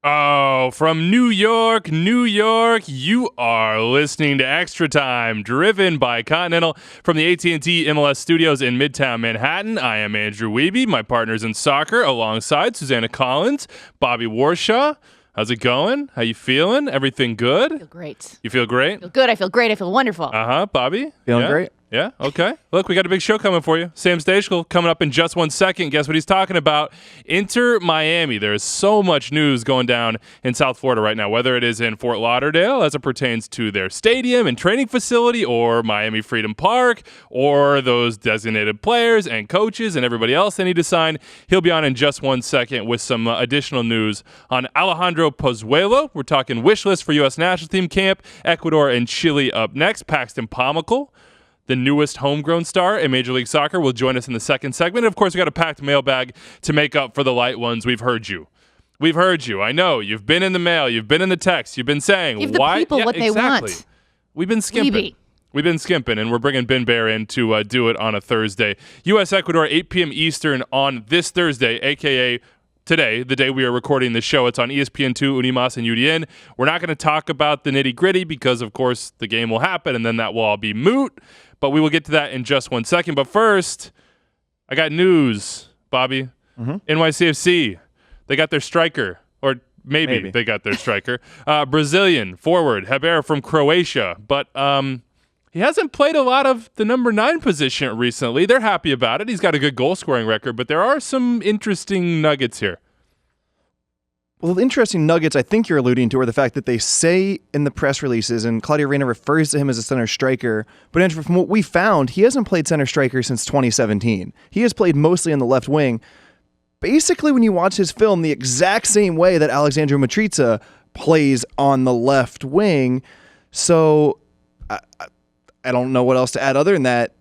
Oh, from New York, New York, you are listening to Extratime, driven by Continental from the AT&T MLS studios in Midtown Manhattan. I am Andrew Wiebe, my partners in soccer, alongside Susanna Collins, Bobby Warshaw. How's it going? How you feeling? Everything good? I feel great. You feel great? I feel good. I feel great. I feel wonderful. Bobby? Feeling great. Yeah, okay. Look, we got a big show coming for you. Sam Stejskal coming up in just 1 second. Guess what he's talking about? Inter Miami. There's so much news going down in South Florida right now, whether it is in Fort Lauderdale as it pertains to their stadium and training facility, or Miami Freedom Park, or those designated players and coaches and everybody else they need to sign. He'll be on in just 1 second with some additional news on Alejandro Pozuelo. We're talking wish list for U.S. national team camp, Ecuador and Chile up next. Paxton Pomykal, the newest homegrown star in Major League Soccer, will join us in the second segment. And of course, we got a packed mailbag to make up for the light ones. We've heard you. We've heard you. I know. You've been in the mail. You've been in the text. You've been saying, Give the why? people what they want. We've been skimping. We've been skimping, and we're bringing Ben Bear in to do it on a Thursday. U.S.-Ecuador, 8 p.m. Eastern on this Thursday, a.k.a. today, the day we are recording the show. It's on ESPN2, Unimas, and UDN. We're not going to talk about the nitty-gritty because, of course, the game will happen, and then that will all be moot. But we will get to that in just 1 second. But first, I got news, Bobby. NYCFC, they got their striker, or maybe they got their striker. Brazilian forward, Heber from Croatia. But he hasn't played a lot of the number 9 position recently. They're happy about it. He's got a good goal-scoring record, but there are some interesting nuggets here. Well, the interesting nuggets I think you're alluding to are the fact that they say in the press releases, and Claudio Reyna refers to him as a center striker, but Andrew, from what we found, he hasn't played center striker since 2017. He has played mostly on the left wing. Basically, when you watch his film, the exact same way that Alexandru Mitrița plays on the left wing. So I don't know what else to add other than that.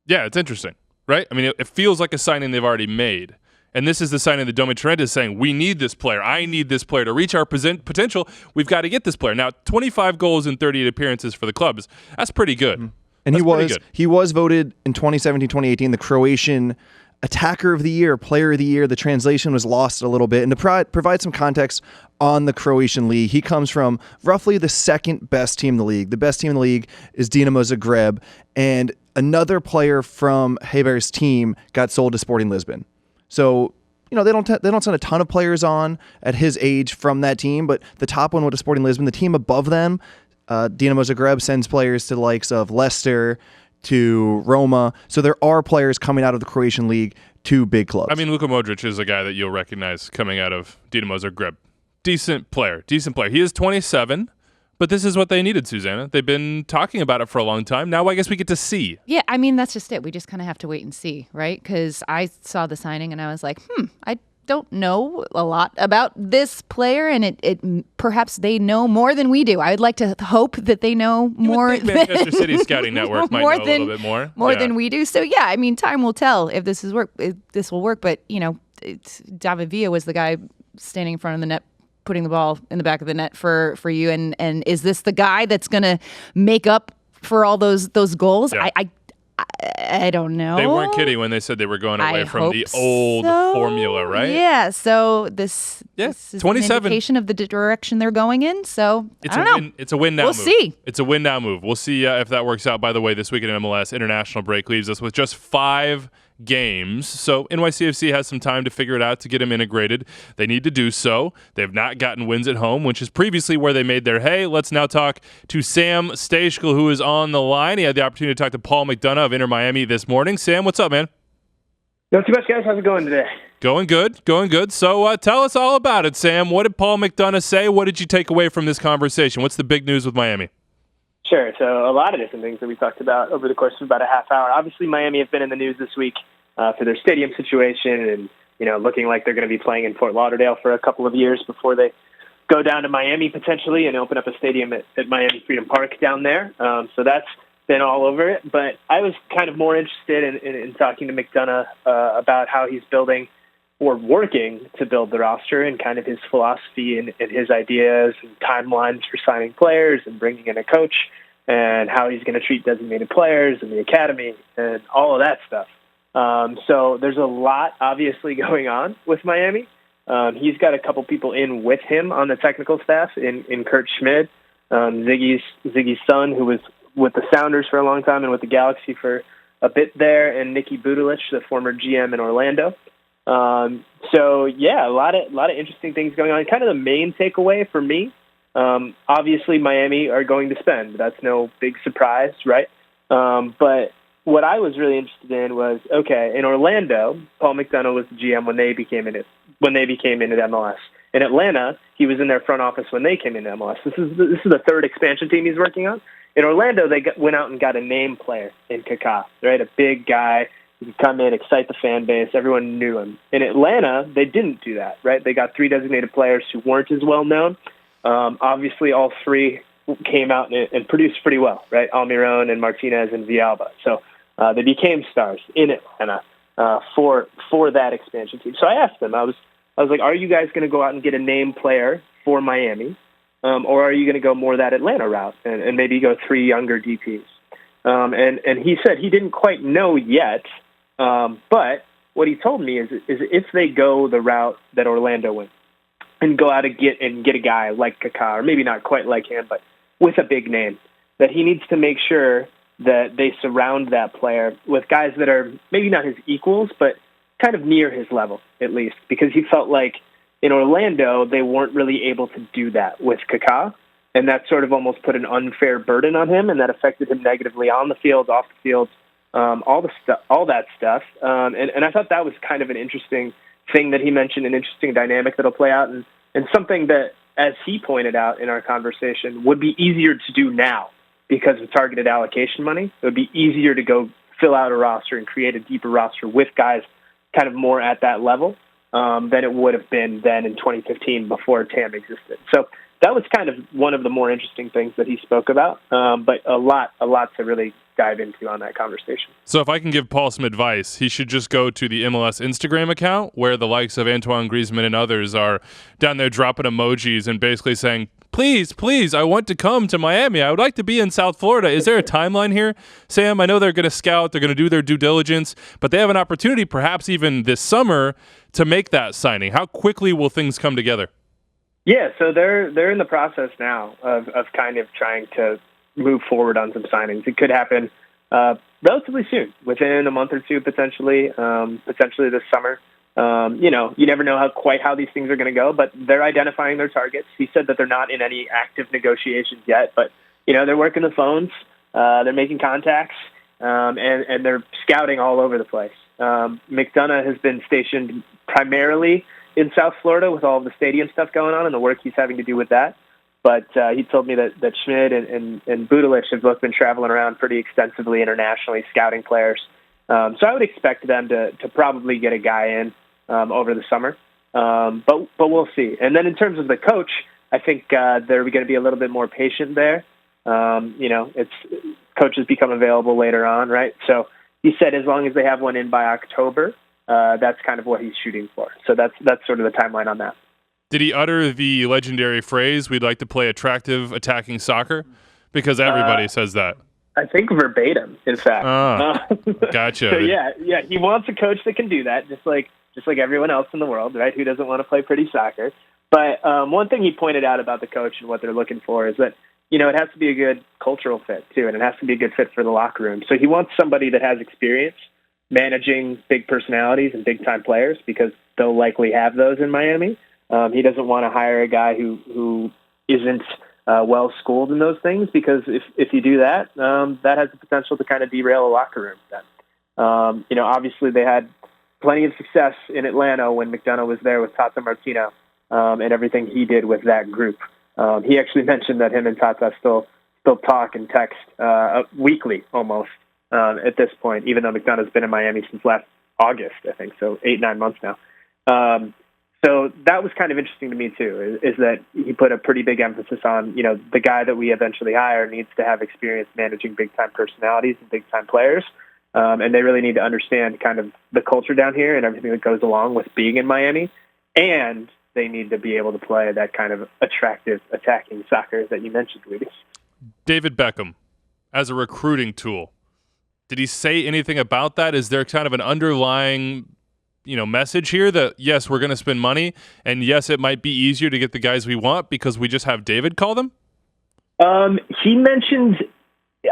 Yeah, it's interesting, right? I mean, it feels like a signing they've already made. And this is the signing that Domi Trent is saying, we need this player. I need this player to reach our potential. We've got to get this player. Now, 25 goals in 38 appearances for the clubs. That's pretty good. And he was voted in 2017-2018 the Croatian Attacker of the Year, Player of the Year. The translation was lost a little bit. And to provide some context on the Croatian league, he comes from roughly the second best team in the league. The best team in the league is Dinamo Zagreb. And another player from Heber's team got sold to Sporting Lisbon. So, you know, they don't send a ton of players on at his age from that team, but the top one went to Sporting Lisbon. The team above them, Dinamo Zagreb, sends players to the likes of Leicester, to Roma. So there are players coming out of the Croatian league to big clubs. I mean, Luka Modric is a guy that you'll recognize coming out of Dinamo Zagreb. Decent player. He is 27. But this is what they needed, Susanna. They've been talking about it for a long time. Now I guess we get to see. Yeah, I mean, that's just it. We just kind of have to wait and see, right? Because I saw the signing and I was like, I don't know a lot about this player, and it perhaps they know more than we do. I would like to hope that they know more. Manchester City Scouting Network might know a little bit more. Than we do. So yeah, I mean, time will tell if this will work. But you know, David Villa was the guy standing in front of the net, putting the ball in the back of the net for you, and is this the guy that's going to make up for all those goals? Yeah. I don't know. They weren't kidding when they said they were going away from the old formula, right? Yeah. So this is 27. an indication of the direction they're going in. So I don't know. It's a win now. We'll see. It's a win now move. We'll see if that works out. By the way, this weekend in MLS, international break leaves us with just 5 games. So NYCFC has some time to figure it out to get them integrated. They need to do so. They've not gotten wins at home, which is previously where they made their hay. Let's now talk to Sam Stejskal, who is on the line. He had the opportunity to talk to Paul McDonough of Inter Miami this morning. Sam, what's up, man? Not too much, guys. How's it going today? Going good. So tell us all about it, Sam. What did Paul McDonough say? What did you take away from this conversation? What's the big news with Miami? Sure. So a lot of different things that we talked about over the course of about a half hour. Obviously, Miami have been in the news this week for their stadium situation and, you know, looking like they're going to be playing in Fort Lauderdale for a couple of years before they go down to Miami potentially and open up a stadium at Miami Freedom Park down there. So that's been all over it. But I was kind of more interested in talking to McDonough about how he's building or working to build the roster and kind of his philosophy and his ideas and timelines for signing players and bringing in a coach and how he's going to treat designated players and the academy and all of that stuff. So there's a lot obviously going on with Miami. He's got a couple people in with him on the technical staff in Kurt Schmid, Ziggy's son, who was with the Sounders for a long time and with the Galaxy for a bit there, and Nicky Budulich, the former GM in Orlando. So yeah, a lot of interesting things going on. Kind of the main takeaway for me, obviously Miami are going to spend. That's no big surprise, right? But what I was really interested in was, okay, in Orlando, Paul McDonough was the GM when they became into MLS. In Atlanta, he was in their front office when they came into MLS. This is the third expansion team he's working on. In Orlando, they went out and got a name player in Kaká, right? A big guy who could come in, excite the fan base. Everyone knew him. In Atlanta, they didn't do that, right? They got 3 designated players who weren't as well known. Obviously, all 3 came out and produced pretty well, right? Almiron and Martinez and Villalba. So they became stars in Atlanta for that expansion team. So I asked them, I was like, are you guys going to go out and get a name player for Miami? Or are you going to go more that Atlanta route and maybe go 3 younger DPs? And he said he didn't quite know yet, but what he told me is if they go the route that Orlando went and go out and get a guy like Kaká, or maybe not quite like him, but with a big name, that he needs to make sure that they surround that player with guys that are maybe not his equals, but kind of near his level, at least, because he felt like in Orlando, they weren't really able to do that with Kaká, and that sort of almost put an unfair burden on him, and that affected him negatively on the field, off the field, all that stuff. And I thought that was kind of an interesting thing that he mentioned, an interesting dynamic that'll play out, and something that, as he pointed out in our conversation, would be easier to do now because of targeted allocation money. It would be easier to go fill out a roster and create a deeper roster with guys kind of more at that level than it would have been then in 2015 before TAM existed. So that was kind of one of the more interesting things that he spoke about, but a lot to really dive into on that conversation. So if I can give Paul some advice, he should just go to the MLS Instagram account where the likes of Antoine Griezmann and others are down there dropping emojis and basically saying, please, I want to come to Miami. I would like to be in South Florida. Is there a timeline here, Sam? I know they're going to scout. They're going to do their due diligence, but they have an opportunity perhaps even this summer to make that signing. How quickly will things come together? Yeah, so they're in the process now of kind of trying to move forward on some signings. It could happen relatively soon, within a month or two, potentially this summer. You never know how these things are going to go, but they're identifying their targets. He said that they're not in any active negotiations yet, but they're working the phones, they're making contacts, and they're scouting all over the place. McDonough has been stationed primarily in South Florida with all of the stadium stuff going on and the work he's having to do with that. But he told me that Schmid and Budulich have both been traveling around pretty extensively internationally, scouting players. So I would expect them to probably get a guy in over the summer. But we'll see. And then in terms of the coach, I think they're going to be a little bit more patient there. Coaches become available later on, right? So he said as long as they have one in by October, that's kind of what he's shooting for. So that's sort of the timeline on that. Did he utter the legendary phrase, "We'd like to play attractive attacking soccer"? Because everybody says that. I think verbatim, in fact. Gotcha. So yeah, he wants a coach that can do that, just like everyone else in the world, right? Who doesn't want to play pretty soccer? But one thing he pointed out about the coach and what they're looking for is that it has to be a good cultural fit too, and it has to be a good fit for the locker room. So he wants somebody that has experience managing big personalities and big time players, because they'll likely have those in Miami. He doesn't want to hire a guy who isn't well schooled in those things, because if you do that, that has the potential to kind of derail a locker room. Then, obviously they had plenty of success in Atlanta when McDonough was there with Tata Martino and everything he did with that group. He actually mentioned that him and Tata still talk and text weekly almost at this point, even though McDonough's been in Miami since last August, I think, so 8-9 months now. So that was kind of interesting to me too, is that he put a pretty big emphasis on, the guy that we eventually hire needs to have experience managing big-time personalities and big-time players. And they really need to understand kind of the culture down here and everything that goes along with being in Miami. And they need to be able to play that kind of attractive attacking soccer that you mentioned, Lucas. David Beckham, as a recruiting tool, did he say anything about that? Is there kind of an underlying message here that, yes, we're going to spend money, and yes, it might be easier to get the guys we want because we just have David call them? He mentioned,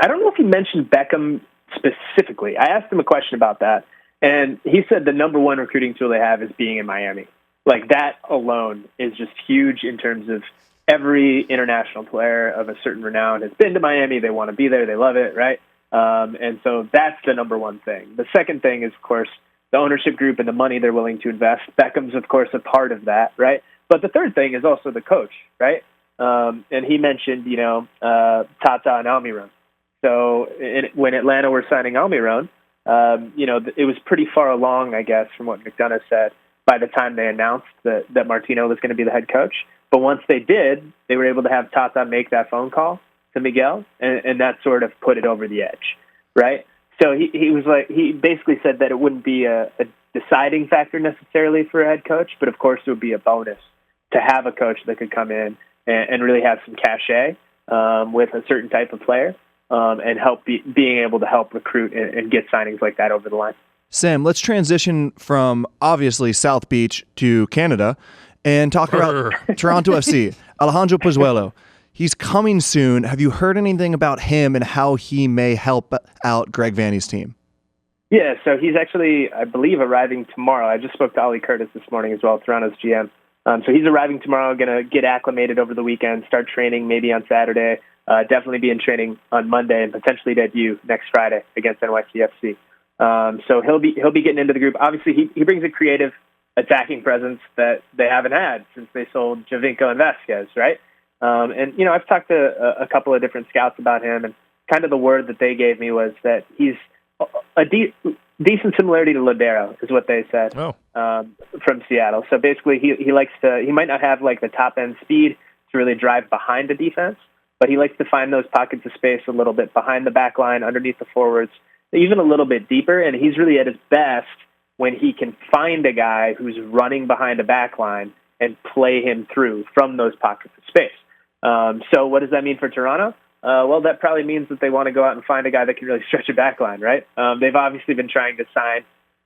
I don't know if he mentioned Beckham specifically. I asked him a question about that, and he said the number one recruiting tool they have is being in Miami. Like, that alone is just huge in terms of every international player of a certain renown has been to Miami. They want to be there. They love it, right? And so that's the number one thing. The second thing is, of course, the ownership group and the money they're willing to invest. Beckham's, of course, a part of that, right? But the third thing is also the coach, right? And he mentioned, Tata and Almiron. So when Atlanta were signing Almiron, it was pretty far along, I guess, from what McDonough said, by the time they announced that Martino was going to be the head coach. But once they did, they were able to have Tata make that phone call to Miguel, and that sort of put it over the edge, right? So he basically said that it wouldn't be a deciding factor necessarily for a head coach, but of course it would be a bonus to have a coach that could come in and really have some cachet with a certain type of player and being able to help recruit and get signings like that over the line. Sam, let's transition from obviously South Beach to Canada and talk about Toronto FC. Alejandro Pozuelo. He's coming soon. Have you heard anything about him and how he may help out Greg Vanney's team? Yeah, so he's actually, I believe, arriving tomorrow. I just spoke to Ollie Curtis this morning as well, Toronto's GM. So he's arriving tomorrow, going to get acclimated over the weekend, start training maybe on Saturday, definitely be in training on Monday, and potentially debut next Friday against NYCFC. So he'll be getting into the group. Obviously, he brings a creative attacking presence that they haven't had since they sold Javinko and Vasquez, right? And I've talked to a couple of different scouts about him, and kind of the word that they gave me was that he's a decent similarity to Lodero, is what they said. From Seattle. So basically, he likes to. He might not have like the top end speed to really drive behind the defense, but he likes to find those pockets of space a little bit behind the back line, underneath the forwards, even a little bit deeper. And he's really at his best when he can find a guy who's running behind a back line and play him through from those pockets of space. So what does that mean for Toronto? Well, that probably means that they want to go out and find a guy that can really stretch a back line, right? They've obviously been trying to sign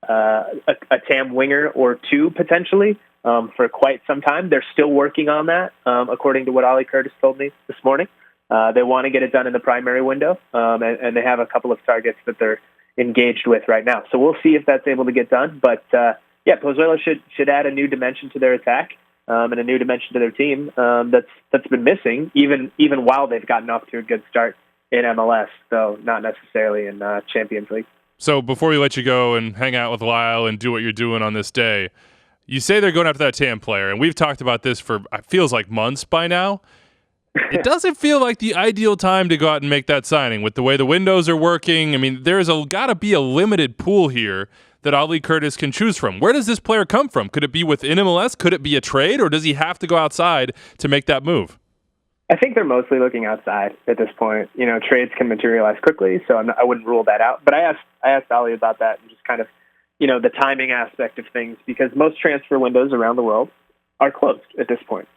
a TAM winger or two potentially for quite some time. They're still working on that, according to what Ollie Curtis told me this morning. They want to get it done in the primary window, and they have a couple of targets that they're engaged with right now. So we'll see if that's able to get done. But, Pozuelo should add a new dimension to their attack. And a new dimension to their team that's been missing, even while they've gotten off to a good start in MLS, though not necessarily in Champions League. So before we let you go and hang out with Lyle and do what you're doing on this day, you say they're going after that TAM player, and we've talked about this for, it feels like months by now. It doesn't feel like the ideal time to go out and make that signing with the way the windows are working. I mean, there's got to be a limited pool here that Ollie Curtis can choose from. Where does this player come from? Could it be within MLS? Could it be a trade? Or does he have to go outside to make that move? I think they're mostly looking outside at this point. Trades can materialize quickly, so I wouldn't rule that out. But I asked Ollie about that and just kind of, the timing aspect of things, because most transfer windows around the world are closed at this point.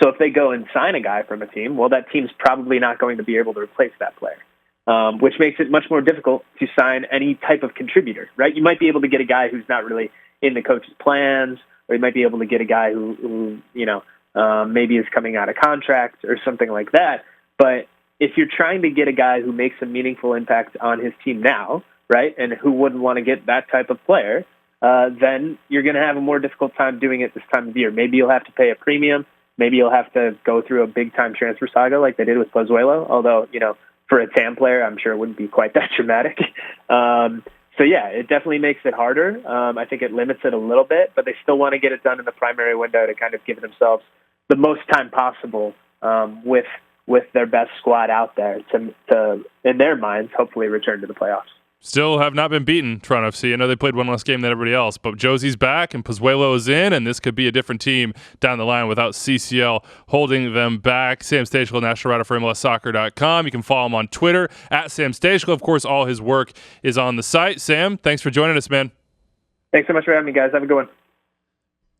So if they go and sign a guy from a team, well, that team's probably not going to be able to replace that player. Which makes it much more difficult to sign any type of contributor, right? You might be able to get a guy who's not really in the coach's plans, or you might be able to get a guy who maybe is coming out of contract or something like that. But if you're trying to get a guy who makes a meaningful impact on his team now, right, and who wouldn't want to get that type of player, then you're going to have a more difficult time doing it this time of year. Maybe you'll have to pay a premium. Maybe you'll have to go through a big-time transfer saga like they did with Pozuelo, although, for a TAM player, I'm sure it wouldn't be quite that dramatic. It definitely makes it harder. I think it limits it a little bit, but they still want to get it done in the primary window to kind of give themselves the most time possible with their best squad out there to, in their minds, hopefully return to the playoffs. Still have not been beaten, Toronto FC. I know they played one less game than everybody else, but Josie's back and Pozuelo is in, and this could be a different team down the line without CCL holding them back. Sam Stejskal, national writer for MLSsoccer.com. You can follow him on Twitter, @Sam Stejskal. Of course, all his work is on the site. Sam, thanks for joining us, man. Thanks so much for having me, guys. Have a good one.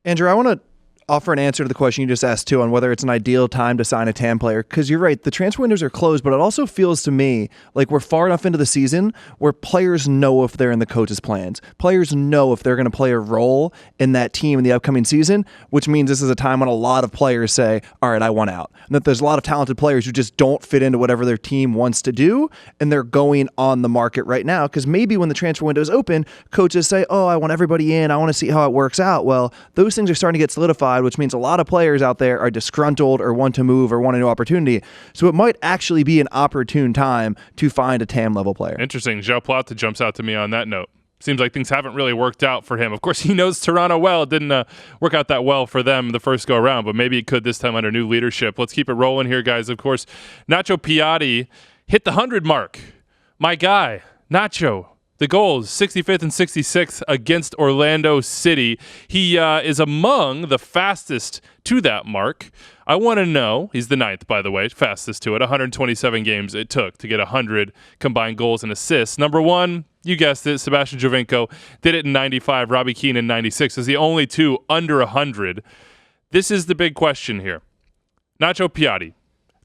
Andrew, I want to offer an answer to the question you just asked too on whether it's an ideal time to sign a TAM player, because you're right, the transfer windows are closed, but it also feels to me like we're far enough into the season where players know if they're in the coach's plans. Players know if they're going to play a role in that team in the upcoming season, which means this is a time when a lot of players say, all right, I want out. And that there's a lot of talented players who just don't fit into whatever their team wants to do, and they're going on the market right now, because maybe when the transfer window is open, coaches say, oh, I want everybody in, I want to see how it works out. Well, those things are starting to get solidified, which means a lot of players out there are disgruntled or want to move or want a new opportunity. So it might actually be an opportune time to find a TAM level player. Interesting. Joe Plata jumps out to me on that note. Seems like things haven't really worked out for him. Of course, he knows Toronto well. It didn't work out that well for them the first go-around, but maybe it could this time under new leadership. Let's keep it rolling here, guys. Of course, Nacho Piatti hit the 100 mark. My guy, Nacho. The goals, 65th and 66th against Orlando City. He is among the fastest to that mark. I want to know, he's the 9th, by the way, fastest to it. 127 games it took to get 100 combined goals and assists. Number one, you guessed it, Sebastian Jovinko did it in 95. Robbie Keane in 96 is the only two under 100. This is the big question here. Nacho Piatti,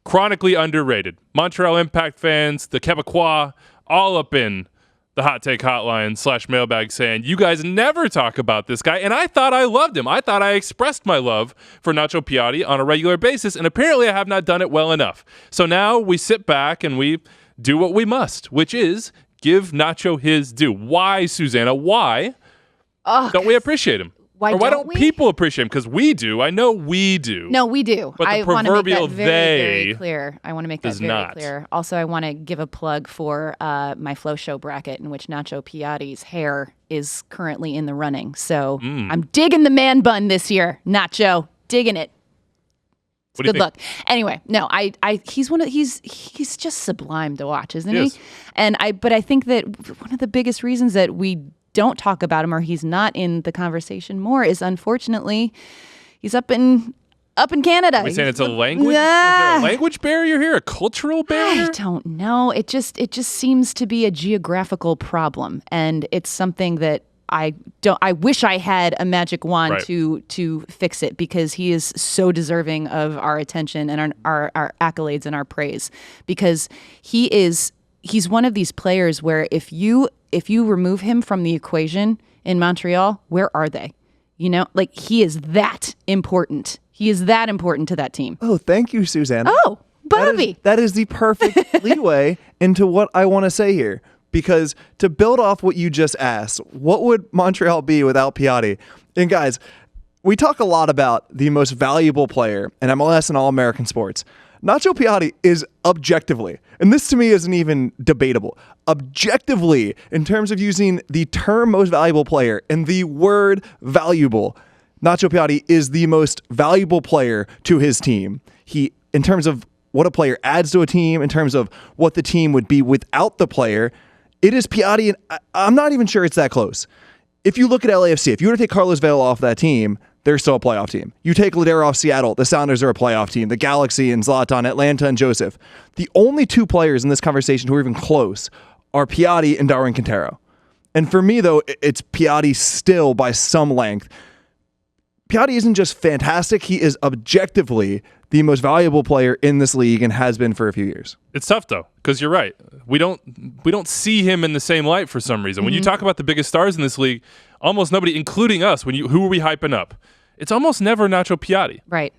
chronically underrated. Montreal Impact fans, the Quebecois, all up in the hot take hotline / mailbag saying, you guys never talk about this guy. And I thought I loved him. I thought I expressed my love for Nacho Piatti on a regular basis. And apparently I have not done it well enough. So now we sit back and we do what we must, which is give Nacho his due. Why, Susanna? Why don't we appreciate him? Why don't people appreciate him? Because we do. I know we do. No, we do. But the I want to make that proverbial very clear. I want to make that very not. clear. Also, I want to give a plug for my Flow Show bracket in which Nacho Piatti's hair is currently in the running. So I'm digging the man bun this year, Nacho. Digging it. It's good luck. Anyway, no, he's just sublime to watch, isn't he? But I think that one of the biggest reasons that we don't talk about him or he's not in the conversation more is unfortunately he's up in Canada. Are we saying it's a language? Yeah. Is there a language barrier here? A cultural barrier? I don't know. It just seems to be a geographical problem, and it's something that I wish I had a magic wand to fix it, because he is so deserving of our attention and our accolades and our praise, because he's one of these players where if you remove him from the equation in Montreal, where are they? You know, like he is that important. He is that important to that team. Oh, thank you, Susanna. Oh, Bobby. That is the perfect leeway into what I want to say here. Because to build off what you just asked, what would Montreal be without Piatti? And guys, we talk a lot about the most valuable player in MLS and all American sports. Nacho Piatti is objectively, and this to me isn't even debatable, objectively, in terms of using the term most valuable player and the word valuable, Nacho Piatti is the most valuable player to his team. He, in terms of what a player adds to a team, in terms of what the team would be without the player, it is Piatti, and I'm not even sure it's that close. If you look at LAFC, if you were to take Carlos Vela off that team, they're still a playoff team. You take Ladero off Seattle, the Sounders are a playoff team. The Galaxy and Zlatan, Atlanta and Joseph. The only two players in this conversation who are even close are Piatti and Darwin Quintero. And for me, though, it's Piatti still by some length. Piatti isn't just fantastic, he is objectively the most valuable player in this league and has been for a few years. It's tough though, because you're right. We don't see him in the same light for some reason. When you talk about the biggest stars in this league, almost nobody, including us, who are we hyping up? It's almost never Nacho Piatti. Right.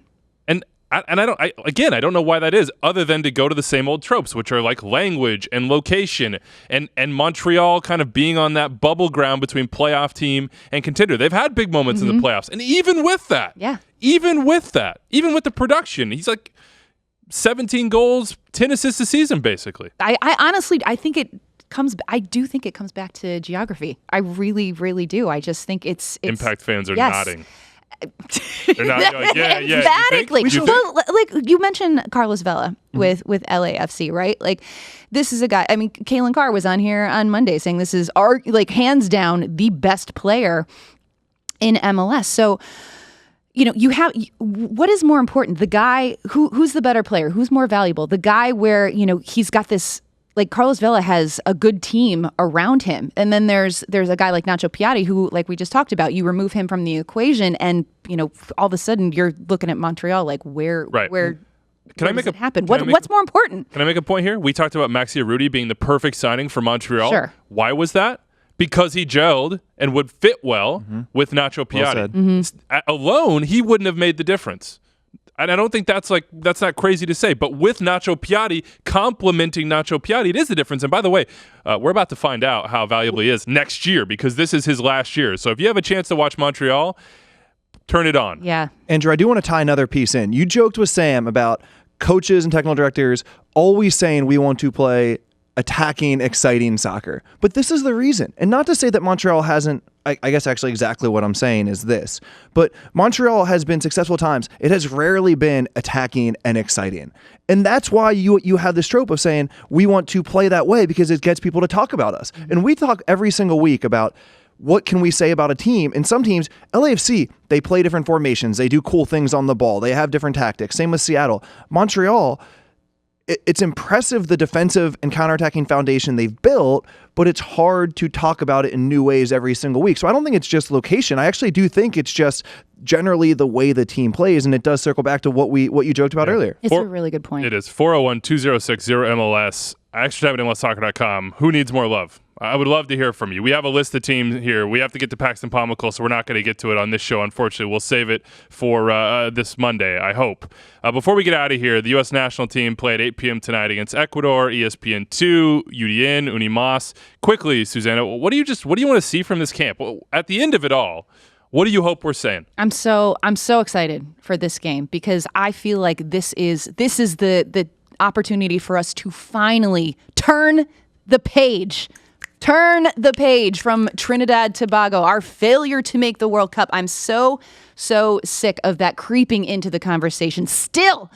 I don't know why that is, other than to go to the same old tropes, which are like language and location and Montreal kind of being on that bubble ground between playoff team and contender. They've had big moments in the playoffs. And even with that, even with the production, he's like 17 goals, 10 assists a season, basically. I honestly, I do think it comes back to geography. I really, really do. I just think it's Impact fans are nodding. They're not like, yeah. Emphatically. Well, like you mentioned Carlos Vela with LAFC, right? Like this is a guy, I mean, Kalen Carr was on here on Monday saying this is hands down the best player in MLS. So, you know, you have, what is more important? The guy who's the better player? Who's more valuable? The guy where, you know, he's got this like Carlos Vela has a good team around him. And then there's a guy like Nacho Piatti who, like we just talked about, you remove him from the equation and, all of a sudden you're looking at Montreal like where does it happen? What's more important? Can I make a point here? We talked about Maxi Urruti being the perfect signing for Montreal. Sure. Why was that? Because he gelled and would fit well with Nacho Piatti. Alone, he wouldn't have made the difference. And I don't think that's not crazy to say. But with Nacho Piatti, complementing Nacho Piatti, it is the difference. And by the way, we're about to find out how valuable he is next year because this is his last year. So if you have a chance to watch Montreal, turn it on. Yeah. Andrew, I do want to tie another piece in. You joked with Sam about coaches and technical directors always saying we want to play attacking, exciting soccer. But this is the reason. And not to say that Montreal hasn't, I guess actually exactly what I'm saying is this, but Montreal has been successful times. It has rarely been attacking and exciting. And that's why you have this trope of saying we want to play that way because it gets people to talk about us. And we talk every single week about what can we say about a team? And some teams, LAFC, they play different formations. They do cool things on the ball. They have different tactics. Same with Seattle. Montreal, it's impressive the defensive and counterattacking foundation they've built, but it's hard to talk about it in new ways every single week. So I don't think it's just location. I actually do think it's just generally the way the team plays, and it does circle back to what you joked about earlier. It's a really good point. It is 401-206-0MLS, Extratime at NYCSoccer.com. Who needs more love? I would love to hear from you. We have a list of teams here. We have to get to Paxton Pomykal, so we're not going to get to it on this show, unfortunately. We'll save it for this Monday, I hope. Before we get out of here, the U.S. national team played 8 p.m. tonight against Ecuador, ESPN2, UDN, Unimas. Quickly, Susanna, what do you want to see from this camp? At the end of it all, what do you hope we're saying? I'm so excited for this game because I feel like this is the opportunity for us to finally turn the page from Trinidad Tobago, our failure to make the World Cup. I'm so sick of that creeping into the conversation still.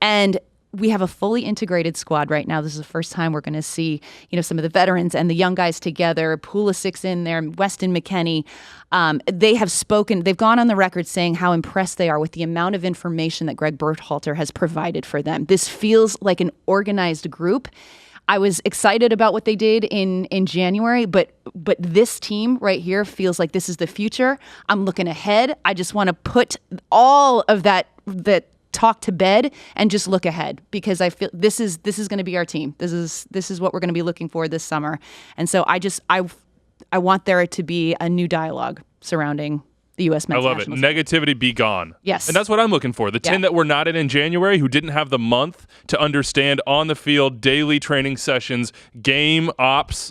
And we have a fully integrated squad right now. This is the first time we're going to see, some of the veterans and the young guys together. Pulisic's in there, Weston McKennie. They have spoken. They've gone on the record saying how impressed they are with the amount of information that Greg Berhalter has provided for them. This feels like an organized group. I was excited about what they did in January, but this team right here feels like this is the future. I'm looking ahead. I just want to put all of that talk to bed and just look ahead because I feel this is going to be our team. This is what we're going to be looking for this summer. And so I want there to be a new dialogue surrounding the U.S. men's national team. Negativity be gone. Yes. And that's what I'm looking for. The 10 that were not in January who didn't have the month to understand on the field, daily training sessions, game ops.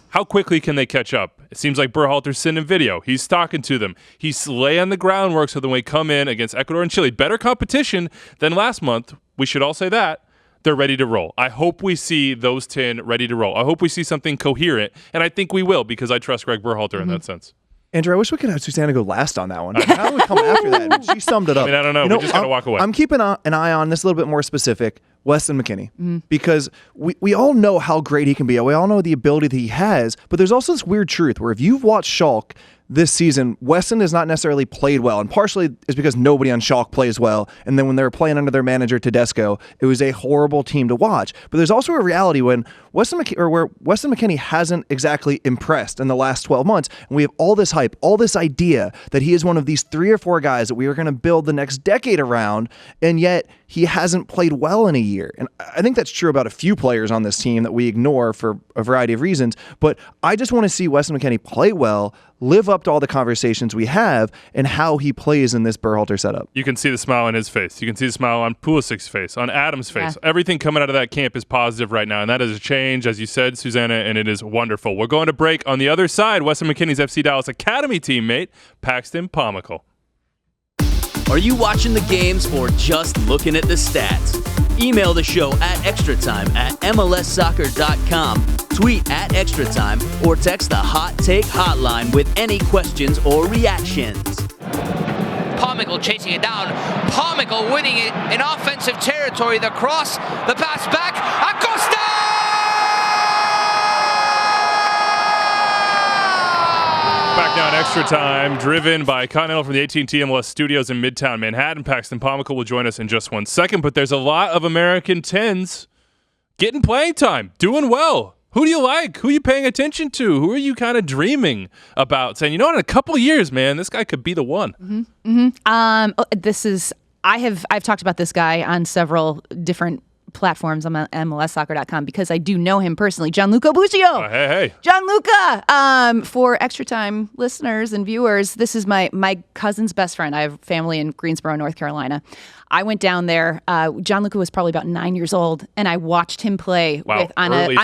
How quickly can they catch up? It seems like Berhalter's sending video. He's talking to them. He's laying the groundwork so that when we come in against Ecuador and Chile, better competition than last month. We should all say that. They're ready to roll. I hope we see those 10 ready to roll. I hope we see something coherent, and I think we will because I trust Greg Berhalter in that sense. Andrew, I wish we could have Susanna go last on that one. How do we come after that? She summed it up. I don't know. We just got to walk away. I'm keeping an eye on this a little bit more specific, Weston McKennie, because we all know how great he can be. We all know the ability that he has, but there's also this weird truth where if you've watched Schalke this season, Weston has not necessarily played well, and partially is because nobody on Schalke plays well, and then when they were playing under their manager Tedesco, it was a horrible team to watch. But there's also a reality where Weston McKennie hasn't exactly impressed in the last 12 months, and we have all this hype, all this idea that he is one of these 3 or 4 guys that we are going to build the next decade around, and yet he hasn't played well in a year. And I think that's true about a few players on this team that we ignore for a variety of reasons, but I just want to see Weston McKennie play well, live up to all the conversations we have, and how he plays in this Berhalter setup. You can see the smile on his face. You can see the smile on Pulisic's face, on Adam's face. Yeah. Everything coming out of that camp is positive right now, and that is a change, as you said, Susanna, and it is wonderful. We're going to break. On the other side, Weston McKennie's FC Dallas Academy teammate, Paxton Pomykal. Are you watching the games or just looking at the stats? Email the show at extratime@mlssoccer.com, tweet at extratime, or text the Hot Take hotline with any questions or reactions. Pomykal chasing it down. Pomykal winning it in offensive territory. The cross, the pass back. Acosta! Back now in Extra Time, driven by Continental from the AT&T MLS studios in Midtown Manhattan. Paxton Pomykal will join us in just 1 second, but there's a lot of American 10s getting playing time, doing well. Who do you like? Who are you paying attention to? Who are you kind of dreaming about? Saying, in a couple years, man, this guy could be the one. I've talked about this guy on several different platforms on MLSsoccer.com because I do know him personally. Gianluca Busio. Hey. Gianluca. For Extratime listeners and viewers, this is my cousin's best friend. I have family in Greensboro, North Carolina. I went down there. Gianluca was probably about 9 years old, and I watched him play Early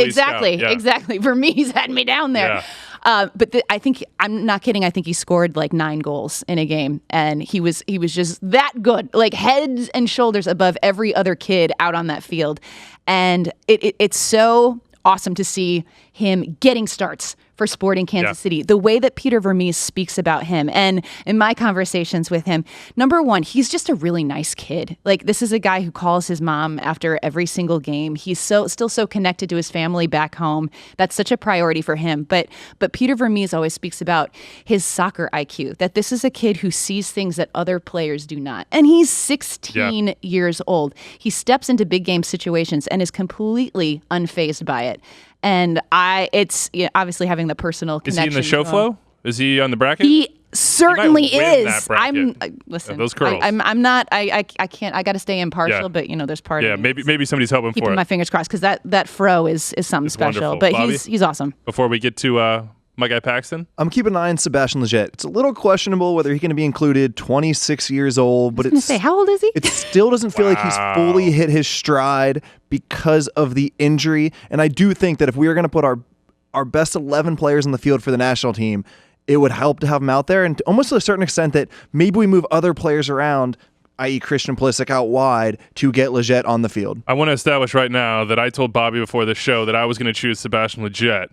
exactly. For me, he's had me down there. Yeah. But I think I'm not kidding. I think he scored like 9 goals in a game, and he was just that good, like heads and shoulders above every other kid out on that field. And it's so awesome to see him getting starts for Sporting Kansas City. The way that Peter Vermees speaks about him, and in my conversations with him, number one, he's just a really nice kid. Like, this is a guy who calls his mom after every single game. He's still so connected to his family back home. That's such a priority for him. But Peter Vermees always speaks about his soccer IQ, that this is a kid who sees things that other players do not. And he's 16 years old. He steps into big game situations and is completely unfazed by it. And it's obviously having the personal connection. Is he in the show flow? Is he on the bracket? He certainly is. Listen, those curls. I'm not. I can't. I got to stay impartial. But there's part. Yeah, of me maybe somebody's helping keeping for it. my fingers crossed because that fro is something special. Wonderful. But Bobby, he's awesome. Before we get to my guy Paxton, I'm keeping an eye on Sebastian Lletget. It's a little questionable whether he's going to be included. 26 years old, but how old is he? It still doesn't feel like he's fully hit his stride because of the injury. And I do think that if we are going to put our best 11 players on the field for the national team, it would help to have him out there, and almost to a certain extent that maybe we move other players around, i.e. Christian Pulisic out wide, to get Lletget on the field. I want to establish right now that I told Bobby before the show that I was going to choose Sebastian Lletget.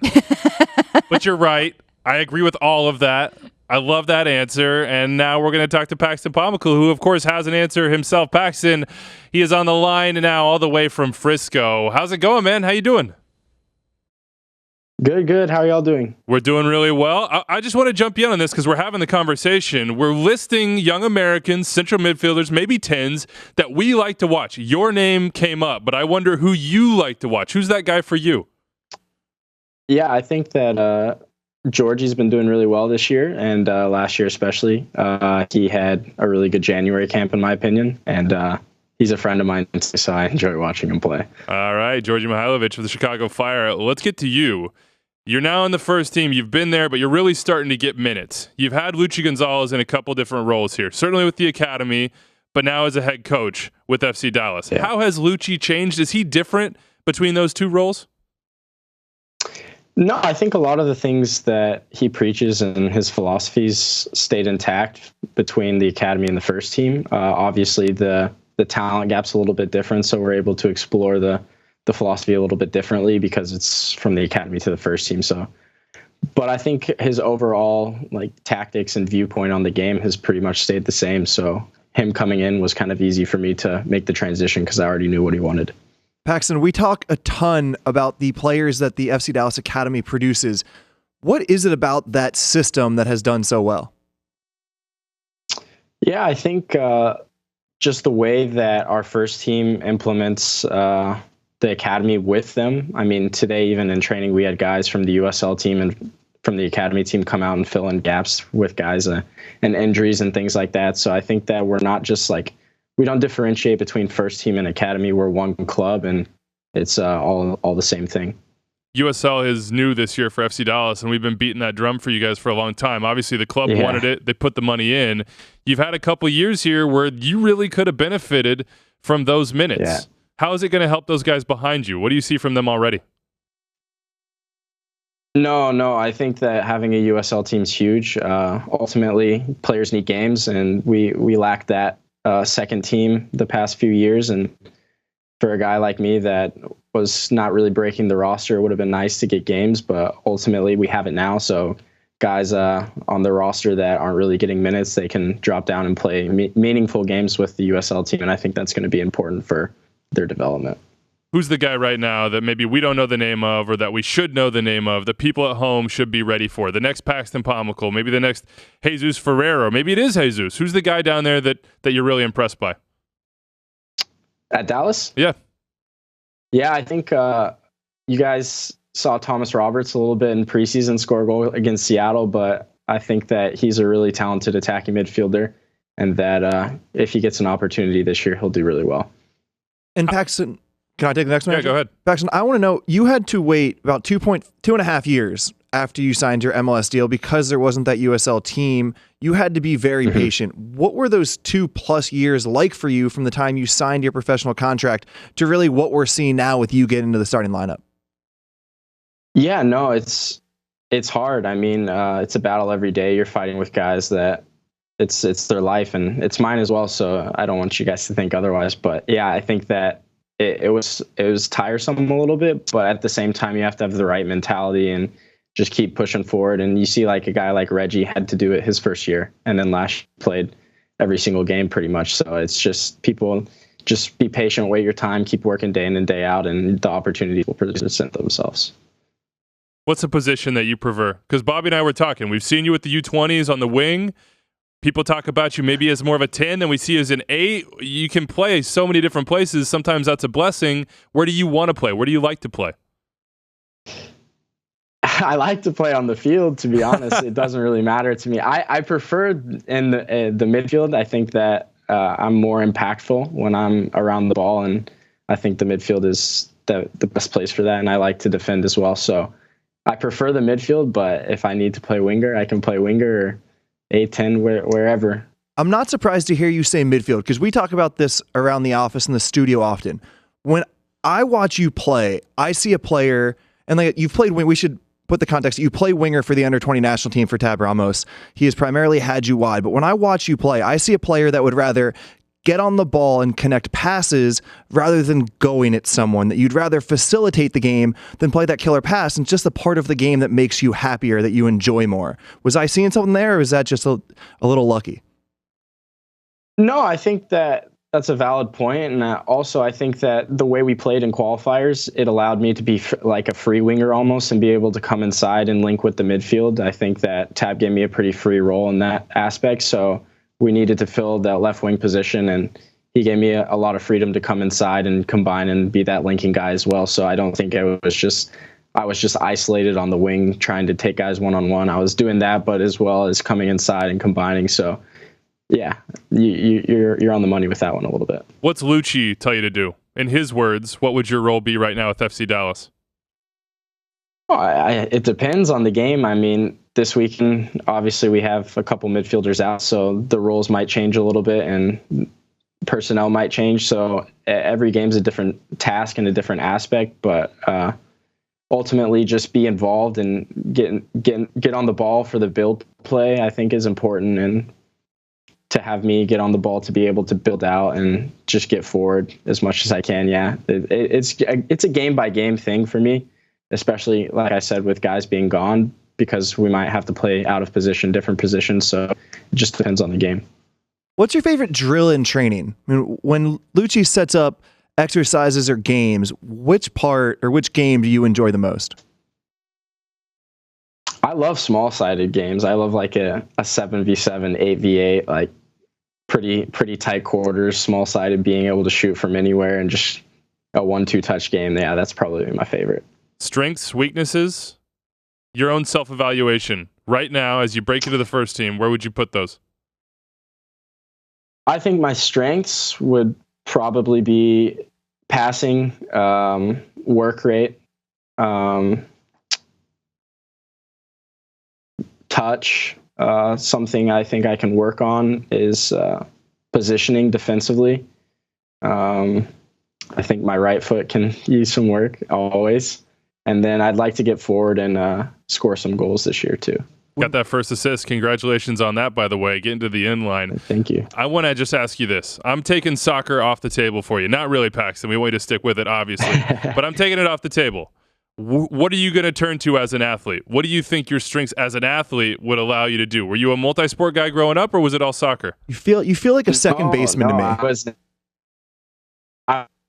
But you're right. I agree with all of that. I love that answer. And now we're going to talk to Paxton Pomykal, who, of course, has an answer himself. Paxton, he is on the line now all the way from Frisco. How's it going, man? How you doing? Good. How are y'all doing? We're doing really well. I just want to jump in on this because we're having the conversation. We're listing young Americans, central midfielders, maybe 10s, that we like to watch. Your name came up, but I wonder who you like to watch. Who's that guy for you? Yeah, I think that Georgie's been doing really well this year, and last year especially. He had a really good January camp, in my opinion, and he's a friend of mine, so I enjoy watching him play. All right, Georgie Mihailovic of the Chicago Fire. Let's get to you. You're now on the first team. You've been there, but you're really starting to get minutes. You've had Luchi Gonzalez in a couple different roles here, certainly with the academy, but now as a head coach with FC Dallas. Yeah. How has Luchi changed? Is he different between those two roles? No, I think a lot of the things that he preaches and his philosophies stayed intact between the academy and the first team. Obviously, the talent gap's a little bit different, so we're able to explore the philosophy a little bit differently because it's from the academy to the first team. So, but I think his overall tactics and viewpoint on the game has pretty much stayed the same. So him coming in was kind of easy for me to make the transition because I already knew what he wanted. Paxton, we talk a ton about the players that the FC Dallas Academy produces. What is it about that system that has done so well? Yeah, I think just the way that our first team implements the academy with them. I mean, today, even in training, we had guys from the USL team and from the academy team come out and fill in gaps with guys and injuries and things like that. So I think that we're not just we don't differentiate between first team and academy. We're one club, and it's all the same thing. USL is new this year for FC Dallas, and we've been beating that drum for you guys for a long time. Obviously, the club wanted it. They put the money in. You've had a couple years here where you really could have benefited from those minutes. Yeah. How is it going to help those guys behind you? What do you see from them already? No. I think that having a USL team is huge. Ultimately, players need games, and we lacked that second team the past few years. And for a guy like me that was not really breaking the roster, it would have been nice to get games, but ultimately we have it now. So guys on the roster that aren't really getting minutes, they can drop down and play meaningful games with the USL team, and I think that's going to be important for their development. Who's the guy right now that maybe we don't know the name of or that we should know the name of, that people at home should be ready for? The next Paxton Pomykal, maybe the next Jesus Ferrero, maybe it is Jesus. Who's the guy down there that you're really impressed by? At Dallas? Yeah. Yeah, I think you guys saw Thomas Roberts a little bit in preseason score a goal against Seattle, but I think that he's a really talented attacking midfielder, and that if he gets an opportunity this year, he'll do really well. And Paxton, can I take the next one? Yeah, go ahead. Paxton, I want to know, you had to wait about 2.5 years after you signed your MLS deal because there wasn't that USL team. You had to be very patient. What were those 2+ years like for you from the time you signed your professional contract to really what we're seeing now with you getting into the starting lineup? Yeah, no, it's hard. I mean, it's a battle every day. You're fighting with guys that it's their life, and it's mine as well. So I don't want you guys to think otherwise. But yeah, I think that it was tiresome a little bit, but at the same time, you have to have the right mentality and just keep pushing forward. And you see, like a guy like Reggie had to do it his first year, and then last year played every single game pretty much. So it's just people just be patient, wait your time, keep working day in and day out, and the opportunities will present themselves. What's a position that you prefer? Because Bobby and I were talking. We've seen you with the U20s on the wing. People talk about you maybe as more of a 10 than we see as an 8. You can play so many different places. Sometimes that's a blessing. Where do you want to play? Where do you like to play? I like to play on the field, to be honest. It doesn't really matter to me. I prefer in the midfield. I think that I'm more impactful when I'm around the ball, and I think the midfield is the best place for that, and I like to defend as well. So I prefer the midfield, but if I need to play winger, I can play winger or A10, wherever. I'm not surprised to hear you say midfield because we talk about this around the office and the studio often. When I watch you play, I see a player, and like you've played wing. We should put the context. You play winger for the under-20 national team for Tab Ramos. He has primarily had you wide, but when I watch you play, I see a player that would rather get on the ball and connect passes rather than going at someone, that you'd rather facilitate the game than play that killer pass. And it's just the part of the game that makes you happier, that you enjoy more. Was I seeing something there, or was that just a little lucky? No, I think that that's a valid point. And also, I think that the way we played in qualifiers, it allowed me to be like a free winger almost and be able to come inside and link with the midfield. I think that Tab gave me a pretty free role in that aspect. So we needed to fill that left wing position, and he gave me a lot of freedom to come inside and combine and be that linking guy as well. So I don't think I was just isolated on the wing trying to take guys one-on-one. I was doing that, but as well as coming inside and combining. So yeah, you're on the money with that one a little bit. What's Lucci tell you to do? In his words, what would your role be right now with FC Dallas? Well, it depends on the game. I mean, this weekend, obviously, we have a couple midfielders out, so the roles might change a little bit and personnel might change. So every game's a different task and a different aspect, but ultimately just be involved and get on the ball for the build play, I think is important. And to have me get on the ball to be able to build out and just get forward as much as I can. Yeah, it's a game by game thing for me, especially like I said, with guys being gone, because we might have to play out of position, different positions. So it just depends on the game. What's your favorite drill in training? I mean, when Lucci sets up exercises or games, which part or which game do you enjoy the most? I love small-sided games. I love like a 7v7, 8v8, like pretty tight quarters, small-sided, being able to shoot from anywhere, and just a 1-2 touch game. Yeah, that's probably my favorite. Strengths, Weaknesses, your own self-evaluation. Right now, as you break into the first team, where would you put those? I think my strengths would probably be passing, work rate, touch. Something I think I can work on is positioning defensively. I think my right foot can use some work always. And then I'd like to get forward and score some goals this year too. Got that first assist. Congratulations on that, by the way. Getting to the end line. Thank you. I want to just ask you this. I'm taking soccer off the table for you. Not really, Paxton. We want you to stick with it, obviously. But I'm taking it off the table. What are you going to turn to as an athlete? What do you think your strengths as an athlete would allow you to do? Were you a multi-sport guy growing up, or was it all soccer? You feel like a second baseman to me. I was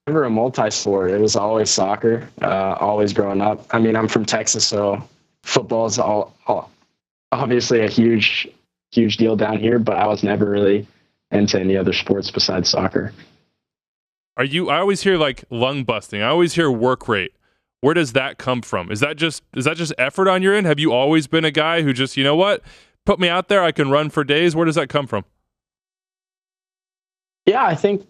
never a multi-sport. It was always soccer, always growing up. I mean, I'm from Texas, so football is all obviously a huge deal down here, but I was never really into any other sports besides soccer. I always hear like lung busting. I always hear work rate. Where does that come from? Is that just effort on your end? Have you always been a guy who just, you know what, put me out there, I can run for days? Where does that come from? Yeah, I think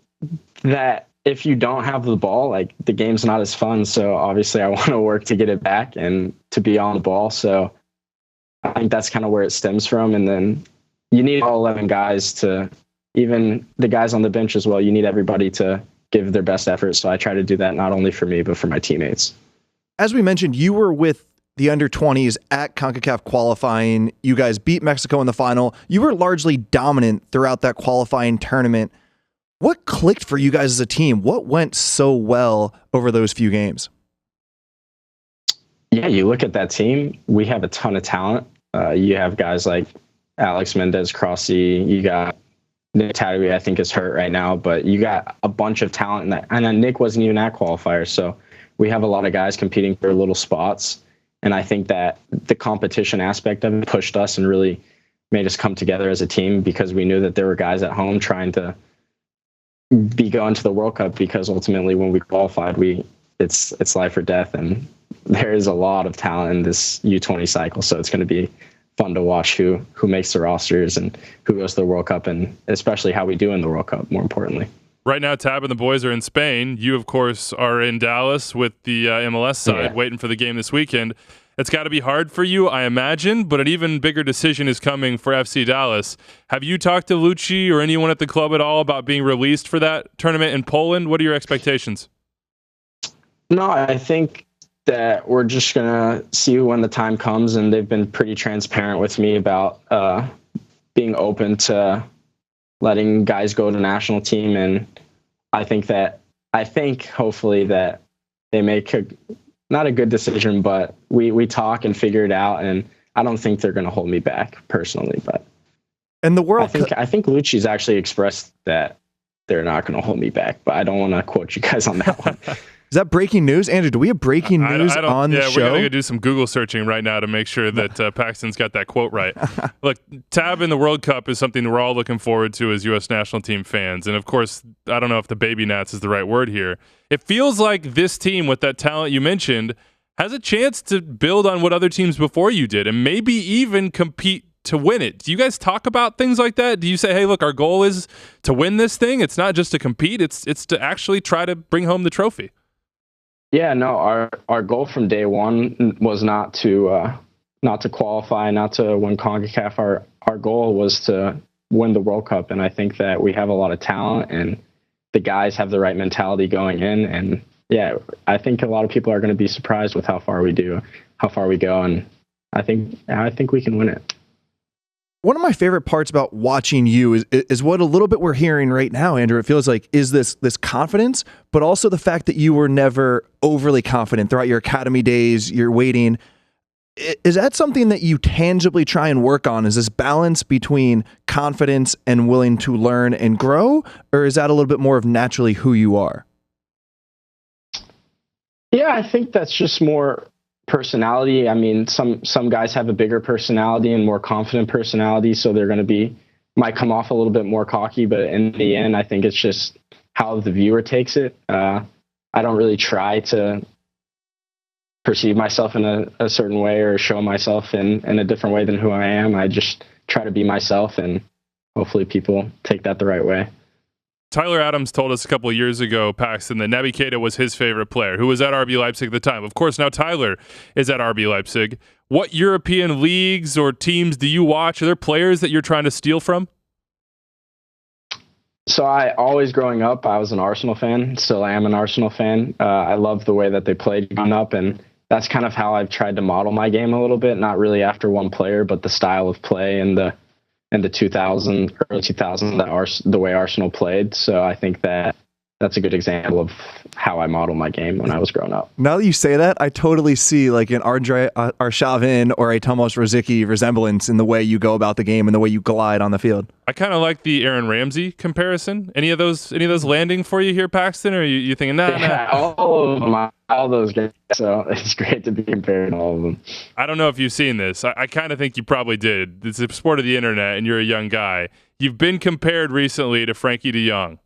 that if you don't have the ball, like the game's not as fun. So obviously I want to work to get it back and to be on the ball. So I think that's kind of where it stems from. And then you need all 11 guys to, even the guys on the bench as well, you need everybody to give their best effort. So I try to do that not only for me, but for my teammates. As we mentioned, you were with the under-20s at CONCACAF qualifying. You guys beat Mexico in the final. You were largely dominant throughout that qualifying tournament. What clicked for you guys as a team? What went so well over those few games? Yeah, you look at that team, we have a ton of talent. You have guys like Alex Mendez-Crossi. You got Nick Tadui, I think, is hurt right now, but you got a bunch of talent in that. And then Nick wasn't even at qualifier. So we have a lot of guys competing for little spots. And I think that the competition aspect of it pushed us and really made us come together as a team, because we knew that there were guys at home trying to be going to the World Cup, because ultimately when we qualified, it's life or death. And there is a lot of talent in this U20 cycle. So it's going to be fun to watch who makes the rosters and who goes to the World Cup, and especially how we do in the World Cup, more importantly. Right now, Tab and the boys are in Spain. You, of course, are in Dallas with the MLS side, waiting for the game this weekend. It's got to be hard for you, I imagine, but an even bigger decision is coming for FC Dallas. Have you talked to Lucci or anyone at the club at all about being released for that tournament in Poland? What are your expectations? No, I think that we're just going to see when the time comes, and they've been pretty transparent with me about being open to letting guys go to national team. And I think hopefully that they make not a good decision, but we talk and figure it out. And I don't think they're going to hold me back personally, but and the World I think Lucci's actually expressed that they're not going to hold me back, but I don't want to quote you guys on that one. Is that breaking news? Andrew, do we have breaking news on the show? We're going to do some Google searching right now to make sure that Paxton's got that quote right. Look, Tab in the World Cup is something we're all looking forward to as U.S. national team fans. And, of course, I don't know if the baby gnats is the right word here. It feels like this team with that talent you mentioned has a chance to build on what other teams before you did and maybe even compete to win it. Do you guys talk about things like that? Do you say, hey, look, our goal is to win this thing? It's not just to compete. It's to actually try to bring home the trophy. Yeah, no, our goal from day one was not to qualify, not to win CONCACAF. Our goal was to win the World Cup, and I think that we have a lot of talent, and the guys have the right mentality going in. And yeah, I think a lot of people are going to be surprised with how far we go, and I think we can win it. One of my favorite parts about watching you is what a little bit we're hearing right now, Andrew. It feels like is this confidence, but also the fact that you were never overly confident throughout your academy days, your waiting. Is that something that you tangibly try and work on? Is this balance between confidence and willing to learn and grow, or is that a little bit more of naturally who you are? Yeah, I think that's just more personality. I mean, some guys have a bigger personality and more confident personality, so they're going to might come off a little bit more cocky, but in the end, I think it's just how the viewer takes it. I don't really try to perceive myself in a certain way or show myself in a different way than who I am. I just try to be myself, and hopefully people take that the right way. Tyler Adams told us a couple of years ago, Paxton, that Naby Keita was his favorite player, who was at RB Leipzig at the time. Of course, now Tyler is at RB Leipzig. What European leagues or teams do you watch? Are there players that you're trying to steal from? So growing up, I was an Arsenal fan. Still am an Arsenal fan. I love the way that they played growing up, and that's kind of how I've tried to model my game a little bit. Not really after one player, but the style of play and the early 2000s, the way Arsenal played. So I think that's a good example of how I model my game when I was growing up. Now that you say that, I totally see like an Andre Arshavin or a Tomas Rosicky resemblance in the way you go about the game and the way you glide on the field. I kind of like the Aaron Ramsey comparison. Any of those landing for you here, Paxton? Or are you thinking, nah? All of them, all those guys. So it's great to be compared to all of them. I don't know if you've seen this. I kind of think you probably did. It's a sport of the internet, and you're a young guy. You've been compared recently to Frankie de Jong.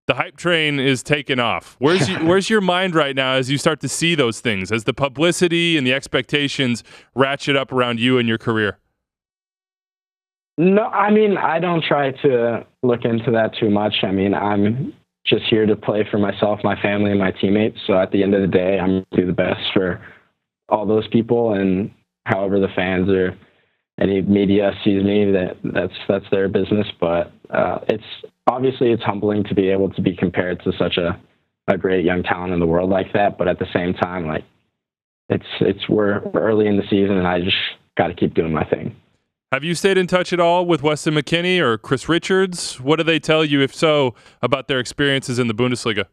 The hype train is taking off. Where's your mind right now as you start to see those things, as the publicity and the expectations ratchet up around you and your career? No, I mean, I don't try to look into that too much. I mean, I'm just here to play for myself, my family, and my teammates. So at the end of the day, I'm going to do the best for all those people, and however the fans or any media sees me, that's their business. But it's humbling to be able to be compared to such a great young talent in the world like that. But at the same time, like we're early in the season, and I just got to keep doing my thing. Have you stayed in touch at all with Weston McKennie or Chris Richards? What do they tell you, if so, about their experiences in the Bundesliga?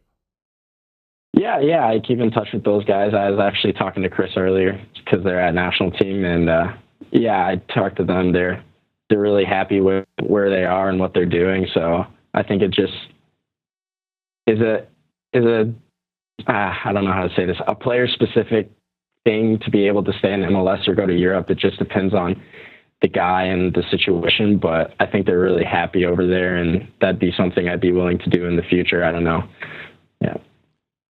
Yeah, I keep in touch with those guys. I was actually talking to Chris earlier because they're at national team, and I talked to them. They're really happy with where they are and what they're doing. So I think it just is a I don't know how to say this, a player specific thing to be able to stay in MLS or go to Europe. It just depends on the guy and the situation, but I think they're really happy over there, and that'd be something I'd be willing to do in the future. I don't know. Yeah.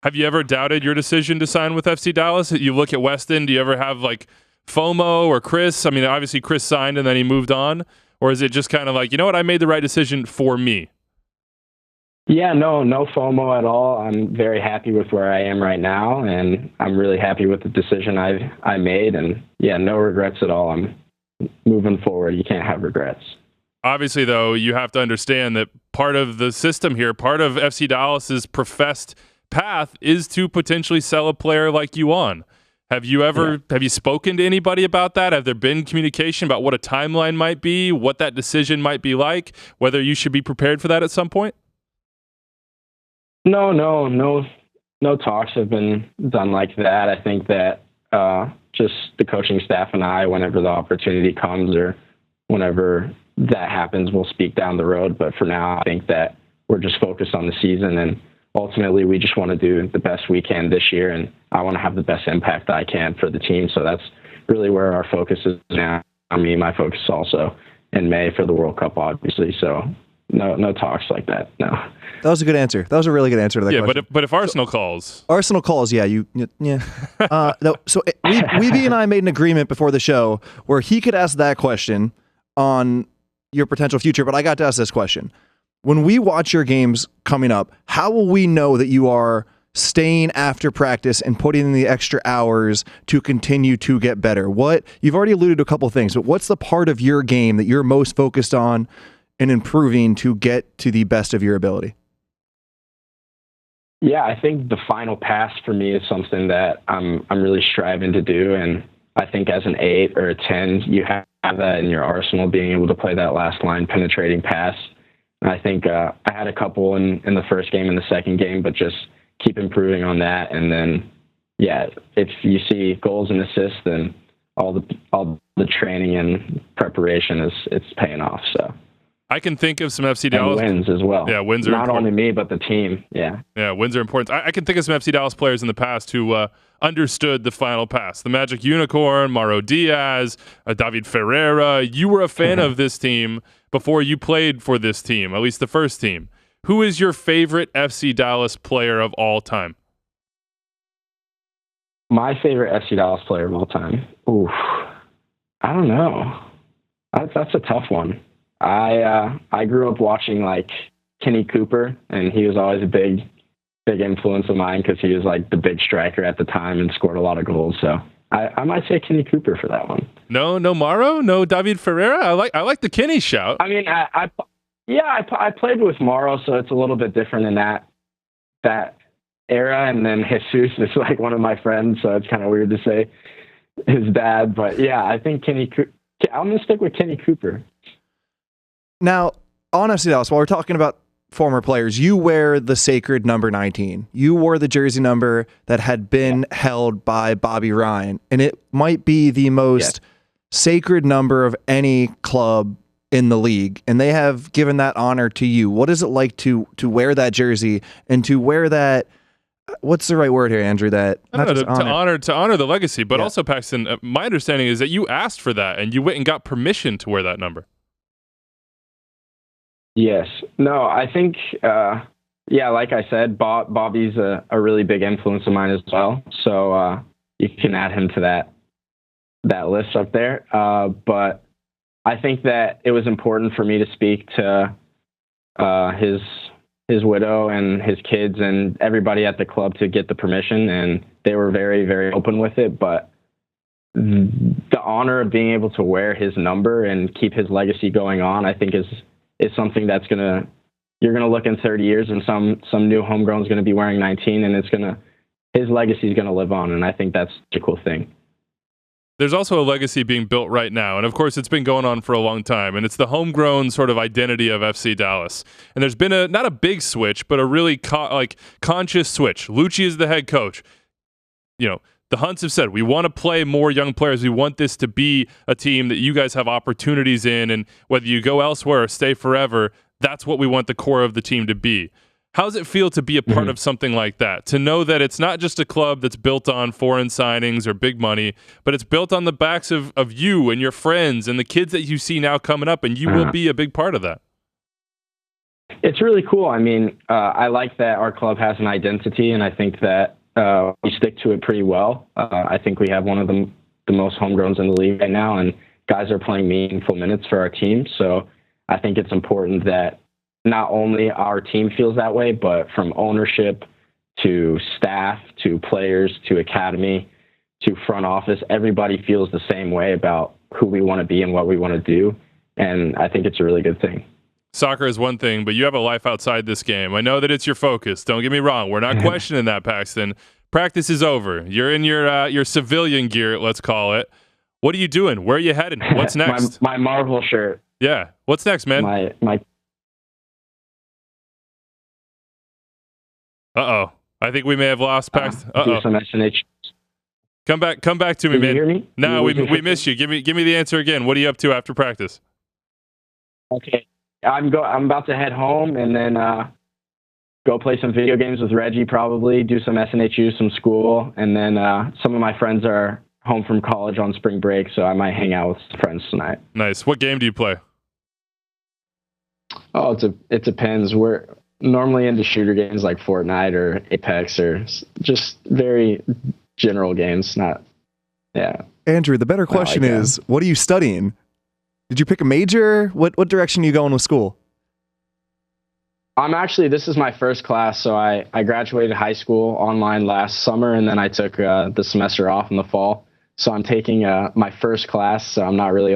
Have you ever doubted your decision to sign with FC Dallas? You look at Weston, do you ever have like FOMO or Chris? I mean, obviously Chris signed and then he moved on, or is it just kind of like, you know what, I made the right decision for me? Yeah, no FOMO at all. I'm very happy with where I am right now, and I'm really happy with the decision I made, and yeah, no regrets at all. I'm moving forward. You can't have regrets. Obviously, though, you have to understand that part of the system here, part of FC Dallas's professed path is to potentially sell a player like you on. Have you spoken to anybody about that? Have there been communication about what a timeline might be, what that decision might be like, whether you should be prepared for that at some point? No talks have been done like that. I think that just the coaching staff and I, whenever the opportunity comes or whenever that happens, we'll speak down the road. But for now, I think that we're just focused on the season, and ultimately we just want to do the best we can this year, and I want to have the best impact I can for the team. So that's really where our focus is now. I mean, my focus is also in May for the World Cup, obviously. So no talks like that, no. That was a good answer. That was a really good answer to that question. But if Arsenal calls. Arsenal calls, yeah. No, so Weeby and I made an agreement before the show where he could ask that question on your potential future, but I got to ask this question. When we watch your games coming up, how will we know that you are staying after practice and putting in the extra hours to continue to get better? You've already alluded to a couple of things, but what's the part of your game that you're most focused on and improving to get to the best of your ability? Yeah, I think the final pass for me is something that I'm really striving to do, and I think as an 8 or a 10, you have that in your arsenal, being able to play that last line penetrating pass. And I think I had a couple in the first game and the second game, but just keep improving on that. And then, yeah, if you see goals and assists, then all the training and preparation it's paying off. So. I can think of some FC Dallas. And wins as well. Yeah, wins are not important. only me, but the team. Yeah. Yeah, wins are important. I can think of some FC Dallas players in the past who understood the final pass. The Magic Unicorn, Mauro Diaz, David Ferreira. You were a fan of this team before you played for this team, at least the first team. Who is your favorite FC Dallas player of all time? My favorite FC Dallas player of all time? Oof. I don't know. That's a tough one. I grew up watching like Kenny Cooper, and he was always a big influence of mine because he was like the big striker at the time and scored a lot of goals. So I might say Kenny Cooper for that one. No Mauro, no David Ferreira. I like the Kenny shout. I mean, I played with Mauro, so it's a little bit different in that era. And then Jesus is like one of my friends, so it's kind of weird to say his dad. But yeah, I think I'm gonna stick with Kenny Cooper. Now, on FC Dallas, while we're talking about former players, you wear the sacred number 19. You wore the jersey number that had been held by Bobby Ryan, and it might be the most sacred number of any club in the league, and they have given that honor to you. What is it like to wear that jersey and to wear that? What's the right word here, Andrew? That to honor the legacy, but also, Paxton, my understanding is that you asked for that and you went and got permission to wear that number. Yes. No, I think Yeah, like I said, Bobby's a really big influence of mine as well. So you can add him to that list up there. But I think that it was important for me to speak to his widow and his kids and everybody at the club to get the permission, and they were very, very open with it. But the honor of being able to wear his number and keep his legacy going on, I think is something that's you're gonna look in 30 years and some new homegrown is gonna be wearing 19, and his legacy is gonna live on, and I think that's a cool thing. There's also a legacy being built right now, and of course it's been going on for a long time, and it's the homegrown sort of identity of FC Dallas. And there's been not a big switch, but a really conscious switch. Lucci is the head coach. The Hunts have said, we want to play more young players. We want this to be a team that you guys have opportunities in, and whether you go elsewhere or stay forever, that's what we want the core of the team to be. How does it feel to be a part of something like that? To know that it's not just a club that's built on foreign signings or big money, but it's built on the backs of you and your friends and the kids that you see now coming up, and you will be a big part of that. It's really cool. I mean, I like that our club has an identity, and I think that we stick to it pretty well. I think we have one of the most homegrowns in the league right now, and guys are playing meaningful minutes for our team. So I think it's important that not only our team feels that way, but from ownership to staff to players to academy to front office, everybody feels the same way about who we want to be and what we want to do. And I think it's a really good thing. Soccer is one thing, but you have a life outside this game. I know that it's your focus. Don't get me wrong. We're not questioning that, Paxton. Practice is over. You're in your civilian gear, let's call it. What are you doing? Where are you heading? What's next? my Marvel shirt. Yeah. What's next, man? My Uh-oh. I think we may have lost Paxton. Uh-oh. Some SNH. Come back to me, Did man. you hear me? No, we missed you. Give me the answer again. What are you up to after practice? Okay. I'm about to head home and then go play some video games with Reggie, probably do some SNHU, some school, and then some of my friends are home from college on spring break, so I might hang out with friends tonight. Nice. What game do you play? Oh, it depends. We're normally into shooter games like Fortnite or Apex or just very general games. Andrew, the better question is, what are you studying? Did you pick a major? What direction are you going with school? This is my first class. So I graduated high school online last summer, and then I took the semester off in the fall. So I'm taking my first class. So I'm not really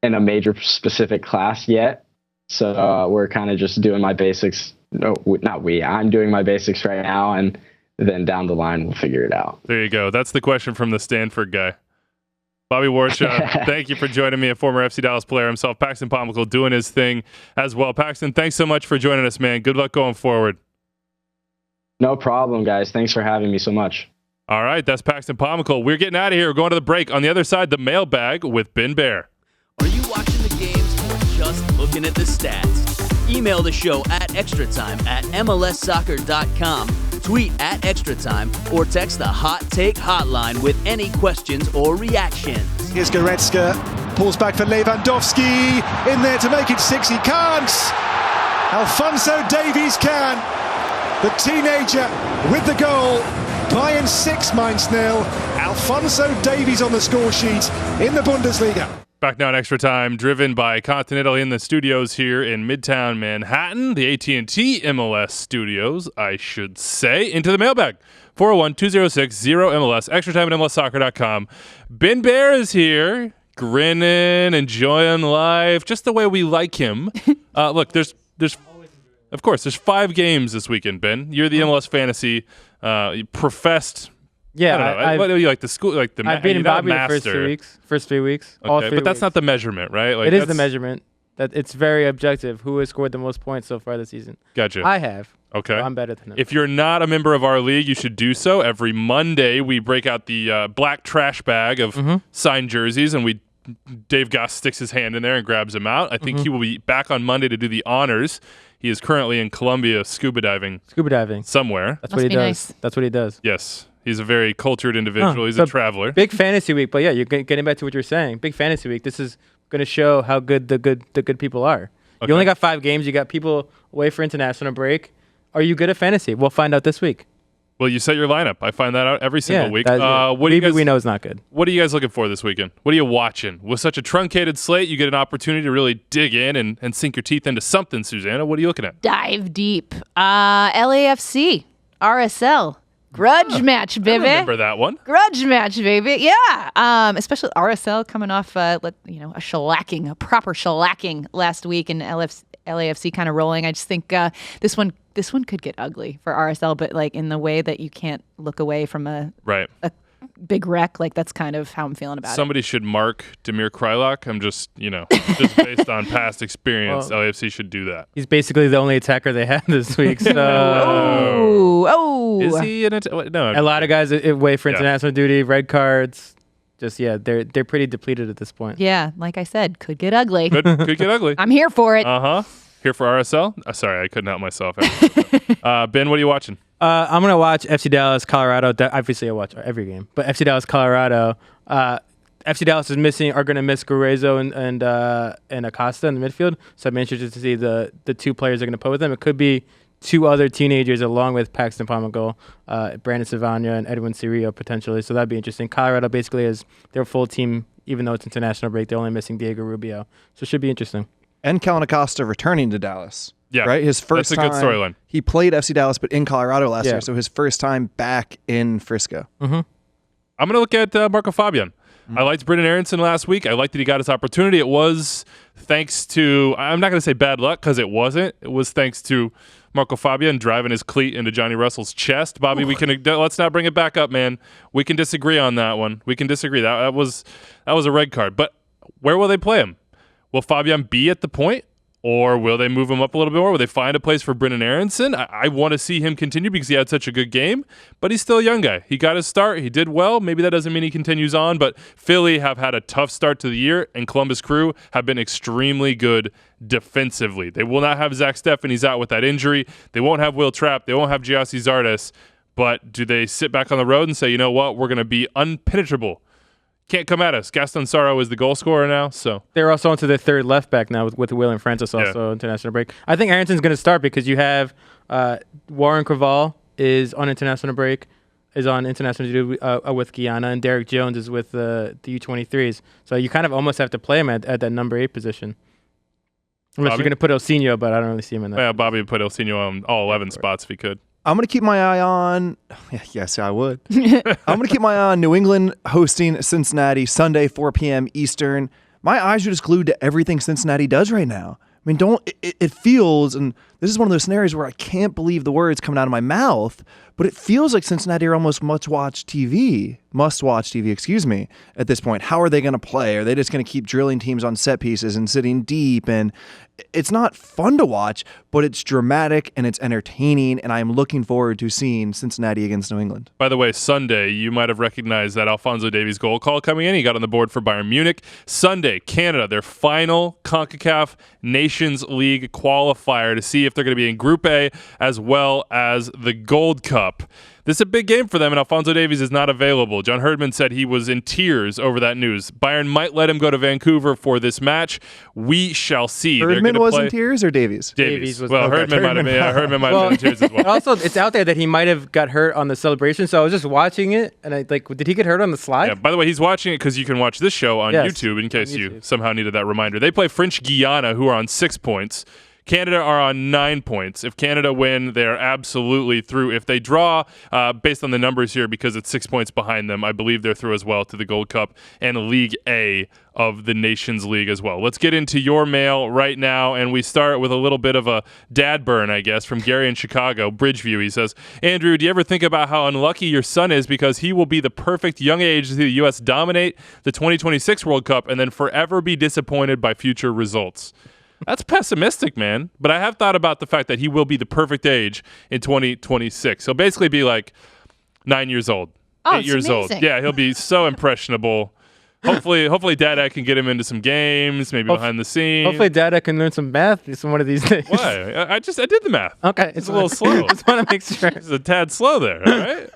in a major specific class yet. So we're kind of just doing my basics. No, not we. I'm doing my basics right now, and then down the line we'll figure it out. There you go. That's the question from the Stanford guy. Bobby Warshaw, thank you for joining me, a former FC Dallas player himself. Paxton Pomykal doing his thing as well. Paxton, thanks so much for joining us, man. Good luck going forward. No problem, guys. Thanks for having me so much. All right, that's Paxton Pomykal. We're getting out of here. We're going to the break. On the other side, the mailbag with Ben Bear. Are you watching the games or just looking at the stats? Email the show at extratime@mlssoccer.com, tweet at extratime, or text the Hot Take hotline with any questions or reactions. Here's Goretzka, pulls back for Lewandowski, in there to make it 6, he can't! Alphonso Davies can! The teenager with the goal, Bayern 6, Mainz 0, Alphonso Davies on the score sheet in the Bundesliga. Back now in Extra Time, driven by Continental in the studios here in Midtown Manhattan, the AT&T MLS studios, I should say, into the mailbag. 401-206-0MLS, Extra Time at MLSsoccer.com. Ben Bear is here, grinning, enjoying life, just the way we like him. Look, there's 5 games this weekend, Ben. You're the MLS fantasy professed. Yeah, I don't know. What do you like the school? Like I've beaten Bobby the first 3 weeks. Okay, all 3 but that's weeks. not the measurement, right? It is the measurement. That it's very objective. Who has scored the most points so far this season? Gotcha. I have. Okay. So I'm better than him. If you're not a member of our league, you should do so. Every Monday, we break out the black trash bag of signed jerseys, and Dave Goss sticks his hand in there and grabs them out. I think he will be back on Monday to do the honors. He is currently in Colombia scuba diving somewhere. That's what he does. Nice. That's what he does. Yes. He's a very cultured individual. He's a traveler. Big fantasy week, but yeah, you're getting back to what you're saying. Big fantasy week. This is going to show how good the good people are. Okay. You only got 5 games. You got people away for international break. Are you good at fantasy? We'll find out this week. Well, you set your lineup. I find that out every single week. What do you guys, we know is not good. What are you guys looking for this weekend? What are you watching? With such a truncated slate, you get an opportunity to really dig in and sink your teeth into something, Susanna. What are you looking at? Dive deep. LAFC, RSL. Grudge match, baby. I remember that one. Grudge match, baby. Yeah. Especially RSL coming off, a proper shellacking last week, and LAFC kind of rolling. I just think this one could get ugly for RSL, but like in the way that you can't look away from a big wreck. Like that's kind of how I'm feeling about Somebody should mark Damir Kreilach. I'm just based on past experience, LAFC should do that. He's basically the only attacker they have this week. So. Oh. Is he in it? No. A lot of guys away for international duty, red cards. Just they're pretty depleted at this point. Yeah, like I said, could get ugly. Could get ugly. I'm here for it. Here for RSL. Sorry, I couldn't help myself. Ben, what are you watching? I'm gonna watch FC Dallas, Colorado. Obviously, I watch every game, but FC Dallas, Colorado. FC Dallas are going to miss Guerreiro and Acosta in the midfield. So I'm interested to see the two players they're going to put with them. It could be two other teenagers along with Paxton Pomykal, Brandon Savagna, and Edwin Cirillo potentially. So that'd be interesting. Colorado basically is their full team, even though it's international break. They're only missing Diego Rubio. So it should be interesting. And Kellen Acosta returning to Dallas. Yeah, right. His first that's a good storyline. He played FC Dallas, but in Colorado last year, so his first time back in Frisco. Mm-hmm. I'm gonna look at Marco Fabian. I liked Brendan Aronson last week. I liked that he got his opportunity. It was thanks to, I'm not gonna say bad luck because it wasn't. It was thanks to Marco Fabian driving his cleat into Johnny Russell's chest. Bobby, let's not bring it back up, man. We can disagree on that one. We can disagree. That was a red card. But where will they play him? Will Fabian be at the point? Or will they move him up a little bit more? Will they find a place for Brendan Aronson? I want to see him continue because he had such a good game, but he's still a young guy. He got his start. He did well. Maybe that doesn't mean he continues on, but Philly have had a tough start to the year, and Columbus Crew have been extremely good defensively. They will not have Zach Stephanies out with that injury. They won't have Will Trapp. They won't have Giassi Zardes. But do they sit back on the road and say, you know what, we're going to be unpenetrable? Can't come at us. Gaston Saro is the goal scorer now, so they're also onto their third left back now with William Francis also international break. I think Aronson's going to start because you have Warren Creavalle is on international break, is on international duty with Guyana, and Derek Jones is with the U23s. So you kind of almost have to play him at that number 8 position. Unless you're going to put Elsinho, but I don't really see him in that. Yeah, Bobby would put Elsinho on all 11 spots if he could. I'm going to keep my eye on, yes, I would. I'm going to keep my eye on New England hosting Cincinnati Sunday, 4 p.m. Eastern. My eyes are just glued to everything Cincinnati does right now. I mean, it feels, and this is one of those scenarios where I can't believe the words coming out of my mouth, but it feels like Cincinnati are almost must-watch TV, at this point. How are they going to play? Are they just going to keep drilling teams on set pieces and sitting deep? And it's not fun to watch, but it's dramatic and it's entertaining, and I'm looking forward to seeing Cincinnati against New England. By the way, Sunday, you might have recognized that Alphonso Davies goal call coming in. He got on the board for Bayern Munich. Sunday, Canada, their final CONCACAF Nations League qualifier to see if they're going to be in Group A as well as the Gold Cup. This is a big game for them, and Alphonso Davies is not available. John Herdman said he was in tears over that news. Bayern might let him go to Vancouver for this match. We shall see. Herdman was in tears, or Davies? Davies was. Well, Herdman might have been. Yeah, Herdman might have been in tears as well. Also, it's out there that he might have got hurt on the celebration. So I was just watching it, and did he get hurt on the slide? Yeah. By the way, he's watching it because you can watch this show on YouTube in case you somehow needed that reminder. They play French Guiana, who are on 6 points. Canada are on 9 points. If Canada win, they are absolutely through. If they draw, based on the numbers here, because it's 6 points behind them, I believe they're through as well to the Gold Cup and League A of the Nations League as well. Let's get into your mail right now, and we start with a little bit of a dad burn, I guess, from Gary in Chicago, Bridgeview. He says, Andrew, do you ever think about how unlucky your son is because he will be the perfect young age to see the U.S. dominate the 2026 World Cup and then forever be disappointed by future results? That's pessimistic, man. But I have thought about the fact that he will be the perfect age in 2026. He'll basically be like 9 years old, 8 years old. Yeah, he'll be so impressionable. Hopefully Dada can get him into some games, maybe behind the scenes. Hopefully Dada can learn some math one of these days. Why? I did the math. Okay. It's a little slow. Just want to make sure. It's a tad slow there, all right?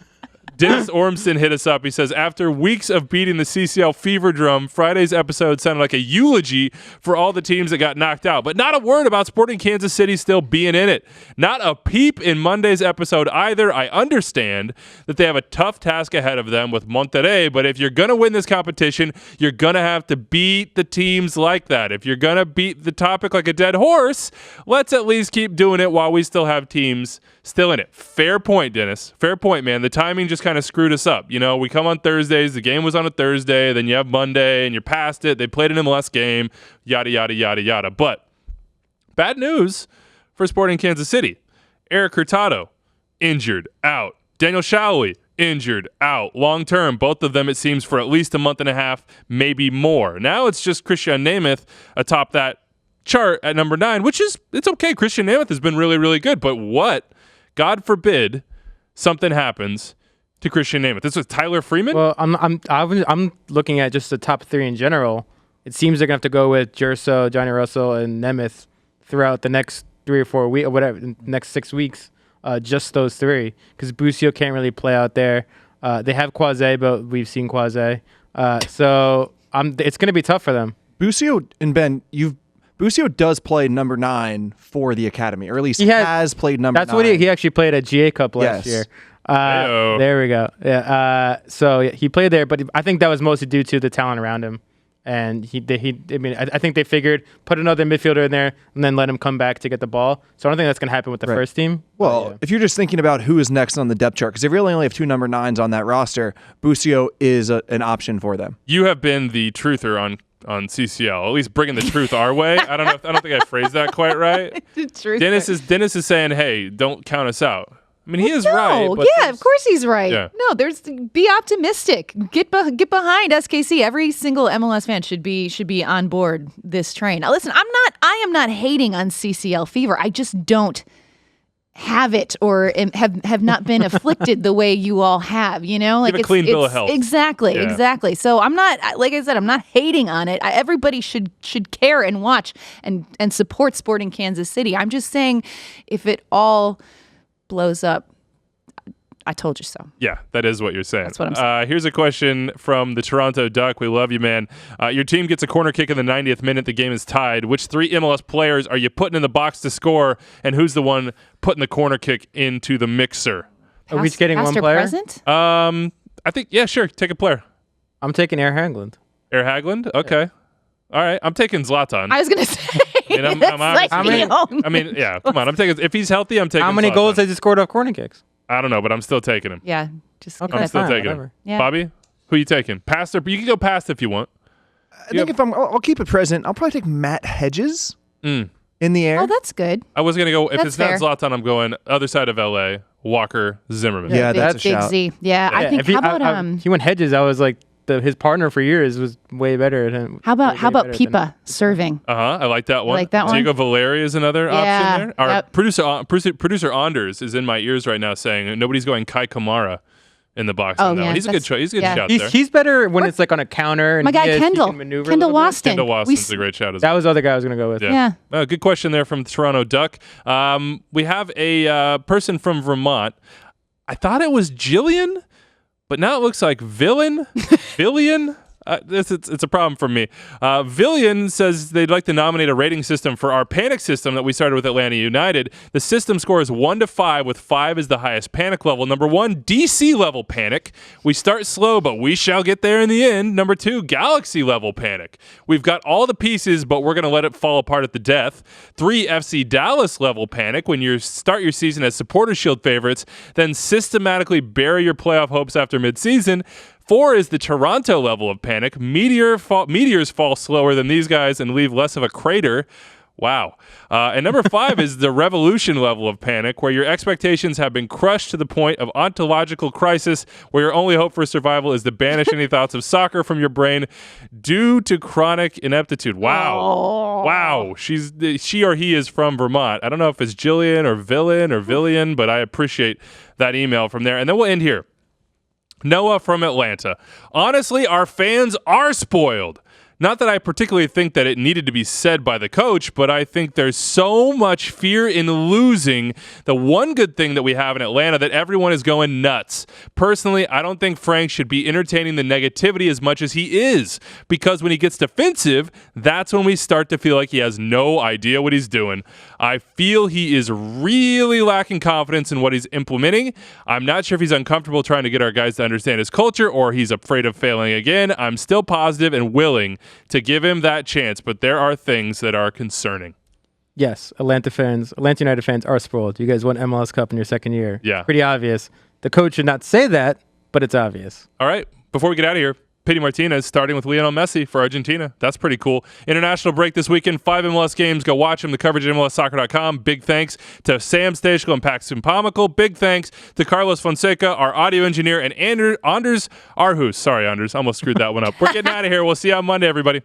Dennis Ormson hit us up. He says, after weeks of beating the CCL fever drum, Friday's episode sounded like a eulogy for all the teams that got knocked out, but not a word about Sporting Kansas City still being in it. Not a peep in Monday's episode either. I understand that they have a tough task ahead of them with Monterrey, but if you're going to win this competition, you're going to have to beat the teams like that. If you're going to beat the topic like a dead horse, let's at least keep doing it while we still have teams still in it. Fair point, Dennis. Fair point, man. The timing just kind of screwed us up. You know, we come on Thursdays. The game was on a Thursday. Then you have Monday, and you're past it. They played an MLS game. Yada, yada, yada, yada. But bad news for Sporting Kansas City. Eric Hurtado, injured, out. Daniel Shalhoub, injured, out. Long term, both of them, it seems, for at least a month and a half, maybe more. Now it's just Christian Nemeth atop that chart at number 9, which is, it's okay. Christian Nemeth has been really, really good. But what, God forbid, something happens to Christian Nemeth? This was Tyler Freeman? Well, I'm looking at just the top 3 in general. It seems they're going to have to go with Jerso, Johnny Russell, and Nemeth throughout the next 3 or 4 weeks, or whatever, next 6 weeks. Just those 3, because Busio can't really play out there. They have Quase, but we've seen Quase. So it's going to be tough for them. Busio and Ben, Busio does play number 9 for the academy, or at least has played number 9. That's what he actually played at GA Cup last year. There we go. Yeah. So he played there, but I think that was mostly due to the talent around him. And I think they figured put another midfielder in there and then let him come back to get the ball. So I don't think that's going to happen with the first team. Well, if you're just thinking about who is next on the depth chart, because they really only have 2 number 9s on that roster, Busio is an option for them. You have been the truther on CCL, at least bringing the truth our way. I don't think I phrased that quite right. Dennis is saying, hey, don't count us out. I mean, he is right. But yeah, of course he's right. Yeah. No, be optimistic. Get behind SKC. Every single MLS fan should be on board this train. Now, listen, I am not hating on CCL fever. I just don't have it or have not been afflicted the way you all have. You know, like you have a clean bill of health. Exactly. So I'm not, like I said, I'm not hating on it. Everybody should care and watch and support Sporting Kansas City. I'm just saying, if it all blows up, I told you so. Yeah, that is what you're saying. That's what I'm saying. Here's a question from the Toronto Duck. We love you, man. Your team gets a corner kick in the 90th minute. The game is tied. Which 3 MLS players are you putting in the box to score, and who's the one putting the corner kick into the mixer? Are we each getting one player? Present? I think, yeah, sure. Take a player. I'm taking Air Haglund. Air Haglund? Okay. Yeah. All right. I'm taking Zlatan. I was going to say. I mean, yeah, come on. I'm taking, if he's healthy, I'm taking How many Zlatan. goals has he scored off corner kicks? I don't know, but I'm still taking him. Yeah. I'm still taking him. Yeah. Bobby, who are you taking? Past, or you can go past if you want. I think I'll keep it present. I'll probably take Matt Hedges in the air. Oh, that's good. I was going to go, if that's it's fair. not Zlatan, I'm going other side of LA, Walker Zimmerman. Yeah, that's a shout. Z. Yeah, I think, how about he went Hedges. I was like, his partner for years was way better at him. How about Pipa serving? I like that one. Like that one? Diego Valeri is another option there. Our yep. producer Anders is in my ears right now saying nobody's going Kai Kamara in the box. On that one. He's a good choice. He's a good shout there. He's better when it's like on a counter. And my guy Kendall Waston. Kendall Waston's a great shout as well. That was the other guy I was going to go with. Yeah. Good question there from Toronto Duck. We have a person from Vermont. I thought it was Jillian, but now it looks like Villian. It's a problem for me. Villian says they'd like to nominate a rating system for our panic system that we started with Atlanta United. The system score is 1 to 5, with 5 as the highest panic level. Number 1, DC level panic. We start slow, but we shall get there in the end. Number 2, Galaxy level panic. We've got all the pieces, but we're going to let it fall apart at the death. 3, FC Dallas level panic. When you start your season as Supporters Shield favorites, then systematically bury your playoff hopes after midseason. 4 is the Toronto level of panic. Meteors fall slower than these guys and leave less of a crater. Wow. And number 5 is the Revolution level of panic, where your expectations have been crushed to the point of ontological crisis, where your only hope for survival is to banish any thoughts of soccer from your brain due to chronic ineptitude. Wow. Oh. Wow. She or he is from Vermont. I don't know if it's Jillian or Villian, but I appreciate that email from there. And then we'll end here. Noah from Atlanta. Honestly, our fans are spoiled. Not that I particularly think that it needed to be said by the coach, but I think there's so much fear in losing the one good thing that we have in Atlanta that everyone is going nuts. Personally, I don't think Frank should be entertaining the negativity as much as he is, because when he gets defensive, that's when we start to feel like he has no idea what he's doing. I feel he is really lacking confidence in what he's implementing. I'm not sure if he's uncomfortable trying to get our guys to understand his culture or he's afraid of failing again. I'm still positive and willing to give him that chance, but there are things that are concerning. Yes, Atlanta United fans are spoiled. You guys won MLS Cup in your second year. Yeah. Pretty obvious. The coach should not say that, but it's obvious. All right, before we get out of here, Pity Martinez starting with Lionel Messi for Argentina. That's pretty cool. International break this weekend. 5 MLS games. Go watch them. The coverage at MLSsoccer.com. Big thanks to Sam Stejskal and Paxton Pomykal. Big thanks to Carlos Fonseca, our audio engineer, and Anders Arhus. Sorry, Anders. I almost screwed that one up. We're getting out of here. We'll see you on Monday, everybody.